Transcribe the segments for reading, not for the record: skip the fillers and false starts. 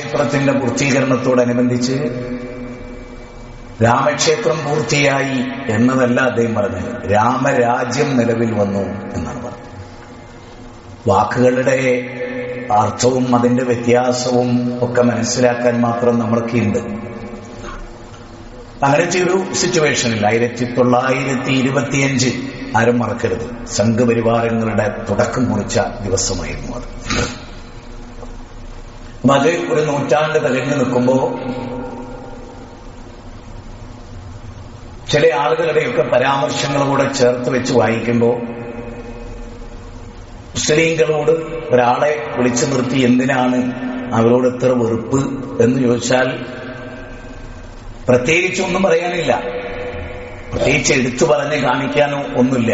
ക്ഷേത്രത്തിന്റെ പൂർത്തീകരണത്തോടനുബന്ധിച്ച് രാമക്ഷേത്രം പൂർത്തിയായി എന്നതല്ല അദ്ദേഹം പറഞ്ഞത്, രാമരാജ്യം നിലവിൽ വന്നു എന്നാണ് പറഞ്ഞത്. വാക്കുകളുടെ അർത്ഥവും അതിന്റെ വ്യത്യാസവും ഒക്കെ മനസ്സിലാക്കാൻ മാത്രം നമ്മളൊക്കെയുണ്ട്. അങ്ങനത്തെ ഒരു സിറ്റുവേഷനിൽ 1925 ആരും മറക്കരുത്, സംഘപരിവാരങ്ങളുടെ തുടക്കം കുറിച്ച ദിവസമായിരുന്നു അത്. അത് ഒരു നൂറ്റാണ്ട് തികഞ്ഞു നിൽക്കുമ്പോ ചില ആളുകളുടെയൊക്കെ പരാമർശങ്ങളോടെ ചേർത്ത് വെച്ച് വായിക്കുമ്പോൾ മുസ്ലിങ്ങളോട് ഒരാളെ വിളിച്ചു നിർത്തി എന്തിനാണ് അവരോട് ഇത്ര വെറുപ്പ് എന്ന് ചോദിച്ചാൽ പ്രത്യേകിച്ചൊന്നും പറയാനില്ല, പ്രത്യേകിച്ച് എടുത്തു പറഞ്ഞ് കാണിക്കാനോ ഒന്നുമില്ല.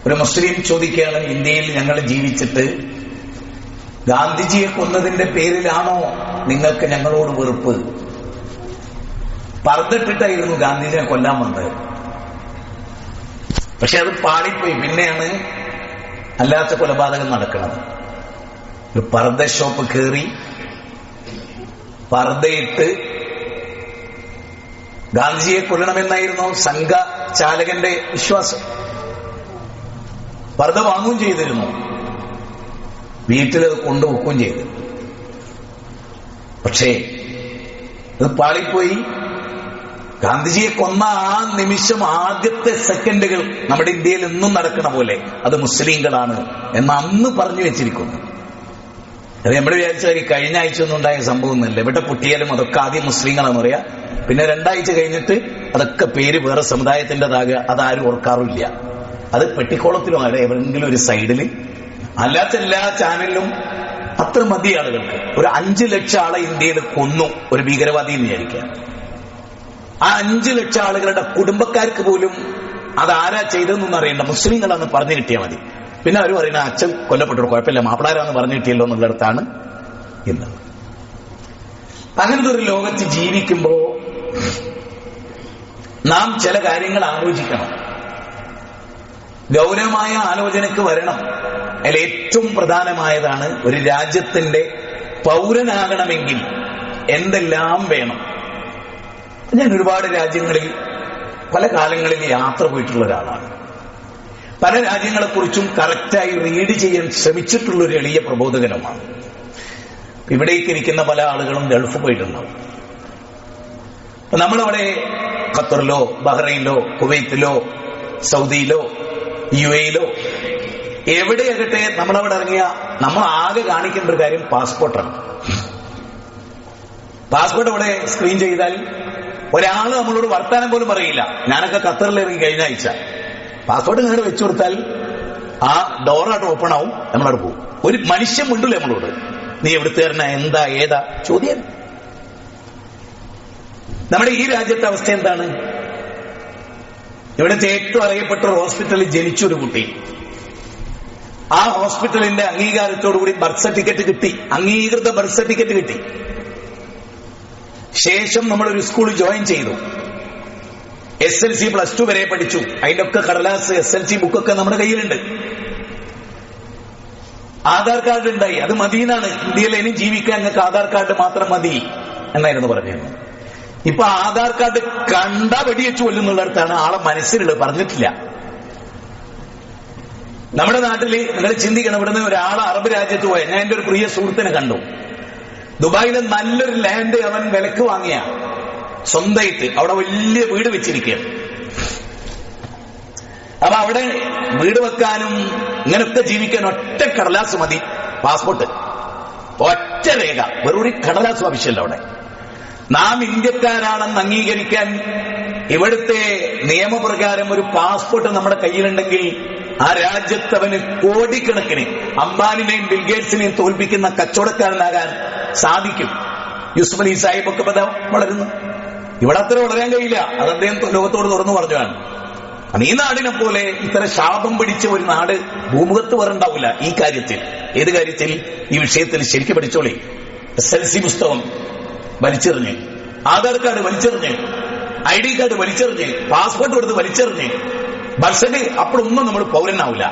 ഒരു മുസ്ലിം ചോദിക്കുകയാണ്, ഇന്ത്യയിൽ ഞങ്ങൾ ജീവിച്ചിട്ട് ഗാന്ധിജിയെ കൊന്നതിന്റെ പേരിലാണോ നിങ്ങൾക്ക് ഞങ്ങളോട് വെറുപ്പ്? പർദ്ദട്ടിട്ടായിരുന്നു ഗാന്ധിജിയെ കൊല്ലാൻ വന്നത്, പക്ഷെ അത് പാളിപ്പോയി. പിന്നെയാണ് അല്ലാത്ത കൊലപാതകം നടക്കുന്നത്. ഒരു പർദ്ദ ഷോപ്പ് കയറി പർദ്ദയിട്ട് ഗാന്ധിജിയെ കൊല്ലണമെന്നായിരുന്നു സംഘചാലകന്റെ വിശ്വാസം. പർദ്ദ വാങ്ങുകയും ചെയ്തിരുന്നു, വീട്ടിലത് കൊണ്ടുവെക്കുകയും ചെയ്തു. പക്ഷേ അത് പാളിപ്പോയി. ഗാന്ധിജിയെ കൊന്ന ആ നിമിഷം, ആദ്യത്തെ സെക്കൻഡുകൾ നമ്മുടെ ഇന്ത്യയിൽ എന്നും നടക്കണ പോലെ അത് മുസ്ലിങ്ങളാണ് എന്ന് അന്ന് പറഞ്ഞു വെച്ചിരിക്കുന്നു. അത് നമ്മൾ വിചാരിച്ചാൽ കഴിഞ്ഞ ആഴ്ച ഒന്നും ഉണ്ടായ സംഭവം ഒന്നുമില്ല. ഇവിടെ പൊട്ടിയാലും അതൊക്കെ ആദ്യം മുസ്ലിങ്ങളാന്ന് പറയാ, പിന്നെ 2 ആഴ്ച കഴിഞ്ഞിട്ട് അതൊക്കെ പേര് വേറെ സമുദായത്തിൻ്റെതാകുക, അതാരും ഓർക്കാറില്ല. അത് പെട്ടിക്കോളത്തിലും അല്ല എവിടെയെങ്കിലും ഒരു സൈഡിൽ, അല്ലാത്ത എല്ലാ ചാനലിലും അത്ര മതി ആളുകൾക്ക്. ഒരു 5 ലക്ഷം ആളെ ഇന്ത്യയിൽ കൊന്നു ഒരു ഭീകരവാദി എന്ന് വിചാരിക്കുക. ആ 5 ലക്ഷം ആളുകളുടെ കുടുംബക്കാർക്ക് പോലും അതാരാ ചെയ്തതെന്നൊന്നും അറിയണ്ട, മുസ്ലിങ്ങളാന്ന് പറഞ്ഞു കിട്ടിയാൽ മതി. പിന്നെ അവർ പറയുന്ന അച്ഛൻ കൊല്ലപ്പെട്ടു, കുഴപ്പമില്ല, മാപ്പിളാരാന്ന് പറഞ്ഞു കിട്ടിയല്ലോ എന്നുള്ളിടത്താണ് ഇന്ന്. അങ്ങനത്തെ ഒരു ലോകത്ത് ജീവിക്കുമ്പോ നാം ചില കാര്യങ്ങൾ ആലോചിക്കണം, ഗൗരവമായ ആലോചനക്ക് വരണം. അതിൽ ഏറ്റവും പ്രധാനമായതാണ്, ഒരു രാജ്യത്തിന്റെ പൗരനാകണമെങ്കിൽ എന്തെല്ലാം വേണം. ഞാൻ ഒരുപാട് രാജ്യങ്ങളിൽ പല കാലങ്ങളിൽ യാത്ര പോയിട്ടുള്ള ഒരാളാണ്. പല രാജ്യങ്ങളെക്കുറിച്ചും കറക്റ്റായി റീഡ് ചെയ്യാൻ ശ്രമിച്ചിട്ടുള്ള ഒരു എളിയ പ്രബോധകനുമാണ്. ഇവിടേക്ക് ഇരിക്കുന്ന പല ആളുകളും ഗൾഫ് പോയിട്ടുണ്ടാവും. നമ്മളവിടെ ഖത്തറിലോ ബഹ്റൈനിലോ കുവൈത്തിലോ സൗദിയിലോ UAE എവിടെയാകട്ടെ നമ്മളവിടെ ഇറങ്ങിയ നമ്മൾ ആകെ കാണിക്കേണ്ട ഒരു കാര്യം പാസ്പോർട്ടാണ്. പാസ്പോർട്ട് അവിടെ സ്ക്രീൻ ചെയ്താൽ ഒരാൾ നമ്മളോട് വർത്താനം പോലും പറയില്ല. ഞാനൊക്കെ ഖത്തറിൽ ഇറങ്ങി കഴിഞ്ഞ ആഴ്ച പാസ്പോർട്ട് ഇങ്ങനെ വെച്ചു കൊടുത്താൽ ആ ഡോറായിട്ട് ഓപ്പൺ ആവും, നമ്മളവിടെ പോകും. ഒരു മനുഷ്യൻ മിണ്ടില്ല നമ്മളോട്, നീ എവിടുത്തെ തരണ, എന്താ ഏതാ ചോദ്യം. നമ്മുടെ ഈ രാജ്യത്തെ അവസ്ഥ എന്താണ്? ഇവിടുത്തെ ഏറ്റവും അറിയപ്പെട്ട ഒരു ഹോസ്പിറ്റലിൽ ജനിച്ചൊരു കുട്ടി, ആ ഹോസ്പിറ്റലിന്റെ അംഗീകാരത്തോടുകൂടി ബർത്ത് സർട്ടിഫിക്കറ്റ് കിട്ടി, അംഗീകൃത ബർത്ത് സർട്ടിഫിക്കറ്റ് കിട്ടി. ശേഷം നമ്മളൊരു സ്കൂളിൽ ജോയിൻ ചെയ്തു. SLC +2 വരെ പഠിച്ചു. അതിന്റെ ഒക്കെ കടലാസ് SLC ബുക്കൊക്കെ നമ്മുടെ കയ്യിലുണ്ട്. ആധാർ കാർഡ് ഉണ്ടായി, അത് മതിയെന്നാണ്. ഇന്ത്യയിൽ ഇനി ജീവിക്കാൻ നിങ്ങൾക്ക് ആധാർ കാർഡ് മാത്രം മതി എന്നായിരുന്നു പറഞ്ഞിരുന്നത്. ഇപ്പൊ ആധാർ കാർഡ് കണ്ടാ വെടിവെച്ചു കൊല്ലുന്നുള്ളിടത്താണ് ആളെ മനസ്സിലുള്ളത്, പറഞ്ഞിട്ടില്ല. നമ്മുടെ നാട്ടില് നിങ്ങൾ ചിന്തിക്കണം, ഇവിടുന്ന് ഒരാൾ അറബ് രാജ്യത്ത് പോയ, ഞാൻ എന്റെ ഒരു പ്രിയ സുഹൃത്തിനെ കണ്ടു. ദുബായിലെ നല്ലൊരു ലാൻഡ് അവൻ വിലക്ക് വാങ്ങിയ, സ്വന്തമായിട്ട് അവിടെ വലിയ വീട് വെച്ചിരിക്കുകയാണ്. അപ്പൊ അവിടെ വീട് വെക്കാനും ഇങ്ങനൊക്കെ ജീവിക്കാൻ ഒറ്റ കടലാസ് മതി, പാസ്പോർട്ട്, ഒറ്റ രേഖ, വെറൊരു കടലാസ് ആവശ്യമില്ല അവിടെ. നാം ഇന്ത്യക്കാരാണെന്ന് അംഗീകരിക്കാൻ ഇവിടുത്തെ നിയമപ്രകാരം ഒരു പാസ്പോർട്ട് നമ്മുടെ കയ്യിലുണ്ടെങ്കിൽ ആ രാജ്യത്തവന് കോടിക്കണക്കിന് അംബാനിനെയും ബിൽഗേറ്റ്സിനെയും തോൽപ്പിക്കുന്ന കച്ചവടക്കാരനാകാൻ സാധിക്കും. യൂസുഫ് അലി സാഹിബൊക്കെ വളരുന്നു. ഇവിടെ അത്ര വളരാൻ കഴിയില്ല, അത് അദ്ദേഹം ലോകത്തോട് തുറന്നു പറഞ്ഞതാണ്. ഈ നാടിനെ പോലെ ഇത്ര ശാപം പിടിച്ച ഒരു നാട് ഭൂമുഖത്ത് വരണ്ടാവില്ല ഈ കാര്യത്തിൽ. ഏത് കാര്യത്തിൽ? ഈ വിഷയത്തിൽ ശരിക്കും പഠിച്ചോളി. SLC പുസ്തകം വലിച്ചെറിഞ്ഞ്, ആധാർ കാർഡ് വലിച്ചെറിഞ്ഞ്, ID കാർഡ് വലിച്ചെറിഞ്ഞ്, പാസ്പോർട്ട് കൊടുത്ത് വലിച്ചെറിഞ്ഞ്, ബർത്ത് സർട്ടിഫിക്കറ്റ്, അപ്പോഴൊന്നും നമ്മൾ പൗരനാവില്ല.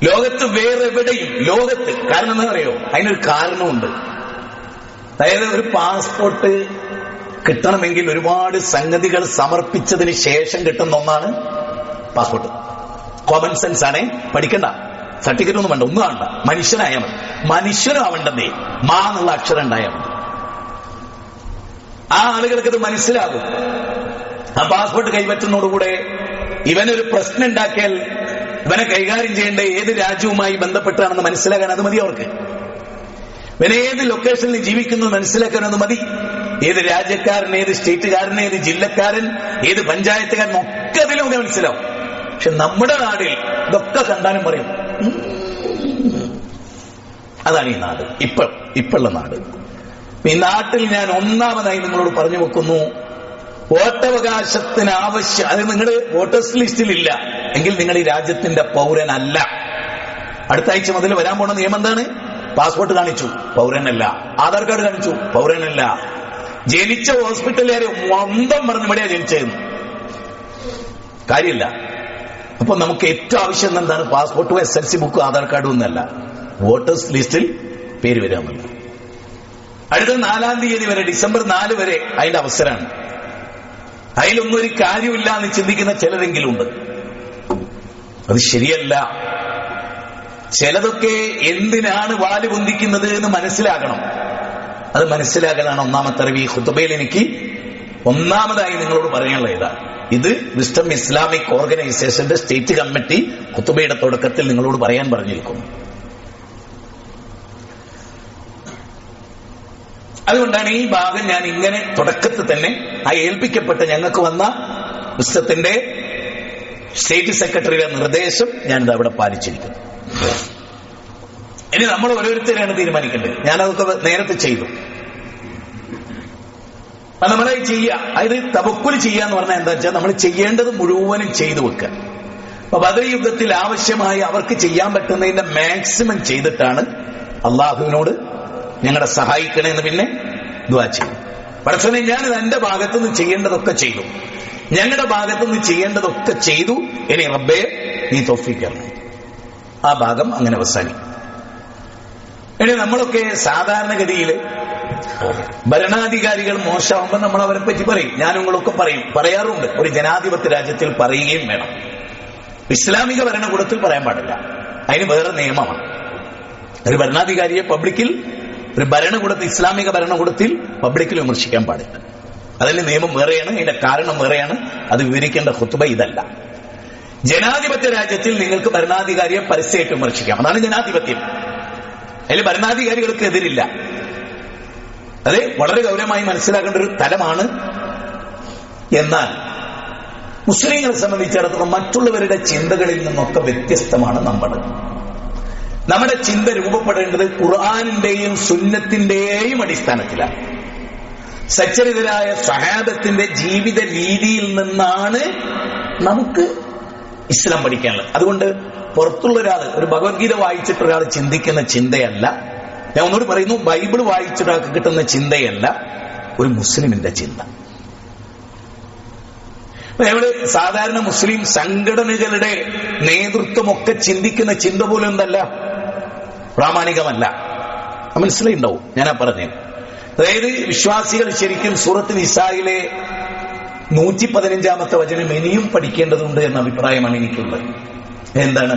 ലോകത്ത് വേറെ എവിടെയും ലോകത്ത്, കാരണം എന്താ അറിയോ, അതിനൊരു കാരണമുണ്ട്. അതായത് ഒരു പാസ്പോർട്ട് കിട്ടണമെങ്കിൽ ഒരുപാട് സംഗതികൾ സമർപ്പിച്ചതിന് ശേഷം കിട്ടുന്ന ഒന്നാണ് പാസ്പോർട്ട്. കോമൺ സെൻസ് ആണേ, പഠിക്കണ്ട, സർട്ടിഫിക്കറ്റ് ഒന്നും വേണ്ട, ഒന്നും വേണ്ട, മനുഷ്യനായാൽ മതി. മനുഷ്യനാവേണ്ടതേ മാ എന്നുള്ള അക്ഷരം ഉണ്ടായാൽ മതി. ആ ആളുകൾക്ക് ഇത് മനസ്സിലാകും. ആ പാസ്പോർട്ട് കൈപ്പറ്റുന്നതോടുകൂടെ ഇവനൊരു പ്രശ്നം ഉണ്ടാക്കിയാൽ ഇവനെ കൈകാര്യം ചെയ്യേണ്ട ഏത് രാജ്യവുമായി ബന്ധപ്പെട്ടാണെന്ന് മനസ്സിലാക്കാൻ അത് മതി അവർക്ക്. ഇവനെ ഏത് ലൊക്കേഷനിൽ ജീവിക്കുന്നത് മനസ്സിലാക്കാൻ അത് മതി. ഏത് രാജ്യക്കാരൻ, ഏത് സ്റ്റേറ്റുകാരൻ, ഏത് ജില്ലക്കാരൻ, ഏത് പഞ്ചായത്തുകാരൻ ഒക്കെ അതിലൊക്കെ മനസ്സിലാവും. പക്ഷെ നമ്മുടെ നാട്ടിൽ ഇതൊക്കെ കണ്ടാലും പറയും അതാണ് ഈ നാട്, ഇപ്പോഴുള്ള നാട്. ഈ നാട്ടിൽ ഞാൻ ഒന്നാമതായി നിങ്ങളോട് പറഞ്ഞു വെക്കുന്നു, വോട്ടവകാശത്തിന് ആവശ്യം, അത് നിങ്ങളുടെ വോട്ടേഴ്സ് ലിസ്റ്റിലില്ല എങ്കിൽ നിങ്ങൾ ഈ രാജ്യത്തിന്റെ പൗരനല്ല. അടുത്ത ആഴ്ച മുതൽ വരാൻ പോണ നിയമം എന്താണ്? പാസ്പോർട്ട് കാണിച്ചു പൗരനല്ല, ആധാർ കാർഡ് കാണിച്ചു പൗരനല്ല, ജനിച്ച ഹോസ്പിറ്റലുകാരെ മൊത്തം പറഞ്ഞ് ഇവിടെയാ ജനിച്ചതെന്ന് കാര്യമില്ല. അപ്പൊ നമുക്ക് ഏറ്റവും ആവശ്യം എന്താണ്? പാസ്പോർട്ടും SLC ബുക്കും ആധാർ കാർഡും ഒന്നല്ല, വോട്ടേഴ്സ് ലിസ്റ്റിൽ പേര് വരാമെന്നല്ല. അടുത്ത 4-ാം തീയതി വരെ, ഡിസംബർ 4 വരെ അതിന്റെ അവസരമാണ്. അതിലൊന്നും ഒരു കാര്യമില്ല എന്ന് ചിന്തിക്കുന്ന ചിലരെങ്കിലും ഉണ്ട്. അത് ശരിയല്ല. ചിലതൊക്കെ എന്തിനാണ് വാല് പൊന്തിക്കുന്നത് എന്ന് മനസ്സിലാക്കണം. അത് മനസ്സിലാക്കലാണ് ഒന്നാമത്തെ അറിവ്. ഈ ഖുതുബയിൽ എനിക്ക് ഒന്നാമതായി നിങ്ങളോട് പറയാനുള്ള ഇതാണ്. ഇത് വിസ്ഡം ഇസ്ലാമിക് ഓർഗനൈസേഷന്റെ സ്റ്റേറ്റ് കമ്മിറ്റി ഖുതുബയുടെ തുടക്കത്തിൽ നിങ്ങളോട് പറയാൻ പറഞ്ഞിരിക്കുന്നു. അതുകൊണ്ടാണ് ഈ ഭാഗം ഞാൻ ഇങ്ങനെ തുടക്കത്തിൽ തന്നെ ആ ഏൽപ്പിക്കപ്പെട്ട ഞങ്ങൾക്ക് വന്ന വിസ്ഡത്തിന്റെ സ്റ്റേറ്റ് സെക്രട്ടറിയുടെ നിർദ്ദേശം ഞാനിത് അവിടെ പാലിച്ചിരിക്കുന്നു. ഇനി നമ്മൾ ഓരോരുത്തരെയാണ് തീരുമാനിക്കേണ്ടത്. ഞാനതൊക്കെ നേരത്തെ ചെയ്തു. നമ്മളെ ചെയ്യുക, അതായത് തവക്കുൽ ചെയ്യാന്ന് പറഞ്ഞാൽ എന്താ വെച്ചാൽ നമ്മൾ ചെയ്യേണ്ടത് മുഴുവനും ചെയ്തു വെക്കുക. അപ്പൊ ബദർ യുദ്ധത്തിൽ ആവശ്യമായി അവർക്ക് ചെയ്യാൻ പറ്റുന്നതിന്റെ മാക്സിമം ചെയ്തിട്ടാണ് അള്ളാഹുവിനോട് ഞങ്ങളെ സഹായിക്കണമെന്ന് പിന്നെ ദുആ ചെയ്യും. പടച്ചോനെ ഞാനിത് എന്റെ ഭാഗത്തുനിന്ന് ചെയ്യേണ്ടതൊക്കെ ചെയ്തു, ഞങ്ങളുടെ ഭാഗത്തുനിന്ന് ചെയ്യേണ്ടതൊക്കെ ചെയ്തു, ഇനി റബ്ബേ നീ തൗഫീഖ് തരണം. ആ ഭാഗം അങ്ങനെ അവസാനിക്കും. ഇനി നമ്മളൊക്കെ സാധാരണഗതിയിൽ ഭരണാധികാരികൾ മോശമാകുമ്പോൾ നമ്മൾ അവരെ പറ്റി പറയും, ഞാനുങ്ങളൊക്കെ പറയാറുണ്ട്. ഒരു ജനാധിപത്യ രാജ്യത്തിൽ പറയുകയും വേണം. ഇസ്ലാമിക ഭരണകൂടത്തിൽ പറയാൻ പാടില്ല, അതിന് വേറെ നിയമമാണ്. ഒരു ഭരണാധികാരിയെ പബ്ലിക്കിൽ, ഒരു ഭരണകൂടത്തിൽ, ഇസ്ലാമിക ഭരണകൂടത്തിൽ പബ്ലിക്കിൽ വിമർശിക്കാൻ പാടില്ല. അതിന്റെ നിയമം വേറെയാണ്, അതിന്റെ കാരണം വേറെയാണ്. അത് വിവരിക്കേണ്ട ഖുതുബ ഇതല്ല. ജനാധിപത്യ രാജ്യത്തിൽ നിങ്ങൾക്ക് ഭരണാധികാരിയെ പരസ്യമായിട്ട് വിമർശിക്കാം, അതാണ് ജനാധിപത്യം. അതിൽ ഭരണാധികാരികൾക്ക് എതിരില്ല. അത് വളരെ ഗൗരവമായി മനസ്സിലാക്കേണ്ട ഒരു തലമാണ്. എന്നാൽ മുസ്ലിങ്ങളെ സംബന്ധിച്ചിടത്തോളം മറ്റുള്ളവരുടെ ചിന്തകളിൽ നിന്നൊക്കെ വ്യത്യസ്തമാണ് നമ്മുടെ ചിന്ത രൂപപ്പെടേണ്ടത് ഖുർആനിന്റെയും സുന്നത്തിന്റെയും അടിസ്ഥാനത്തിലാണ്. സച്ചരിതരായ സഹാബത്തിന്റെ ജീവിത രീതിയിൽ നിന്നാണ് നമുക്ക് ഇസ്ലാം പഠിക്കാനുള്ളത്. അതുകൊണ്ട് പുറത്തുള്ള ഒരാൾ, ഒരു ഭഗവത്ഗീത വായിച്ചിട്ട് ഒരാൾ ചിന്തിക്കുന്ന ചിന്തയല്ല, ഞാൻ ഒന്നുകൂടി പറയുന്നു, ബൈബിൾ വായിച്ചിട്ടൊരാൾക്ക് കിട്ടുന്ന ചിന്തയല്ല ഒരു മുസ്ലിമിന്റെ ചിന്ത. നമ്മള് സാധാരണ മുസ്ലിം സംഘടനകളുടെ നേതൃത്വമൊക്കെ ചിന്തിക്കുന്ന ചിന്ത പോലും എന്തല്ല, പ്രാമാണികമല്ല. മനസ്സിലായിണ്ടാവും ഞാനാ പറഞ്ഞത്. അതായത് വിശ്വാസികൾ ശരിക്കും സൂറത്ത് നിസായിലെ 115-ാമത്തെ വചനം ഇനിയും പഠിക്കേണ്ടതുണ്ട് എന്ന അഭിപ്രായമാണ് എനിക്കുള്ളത്. എന്താണ്?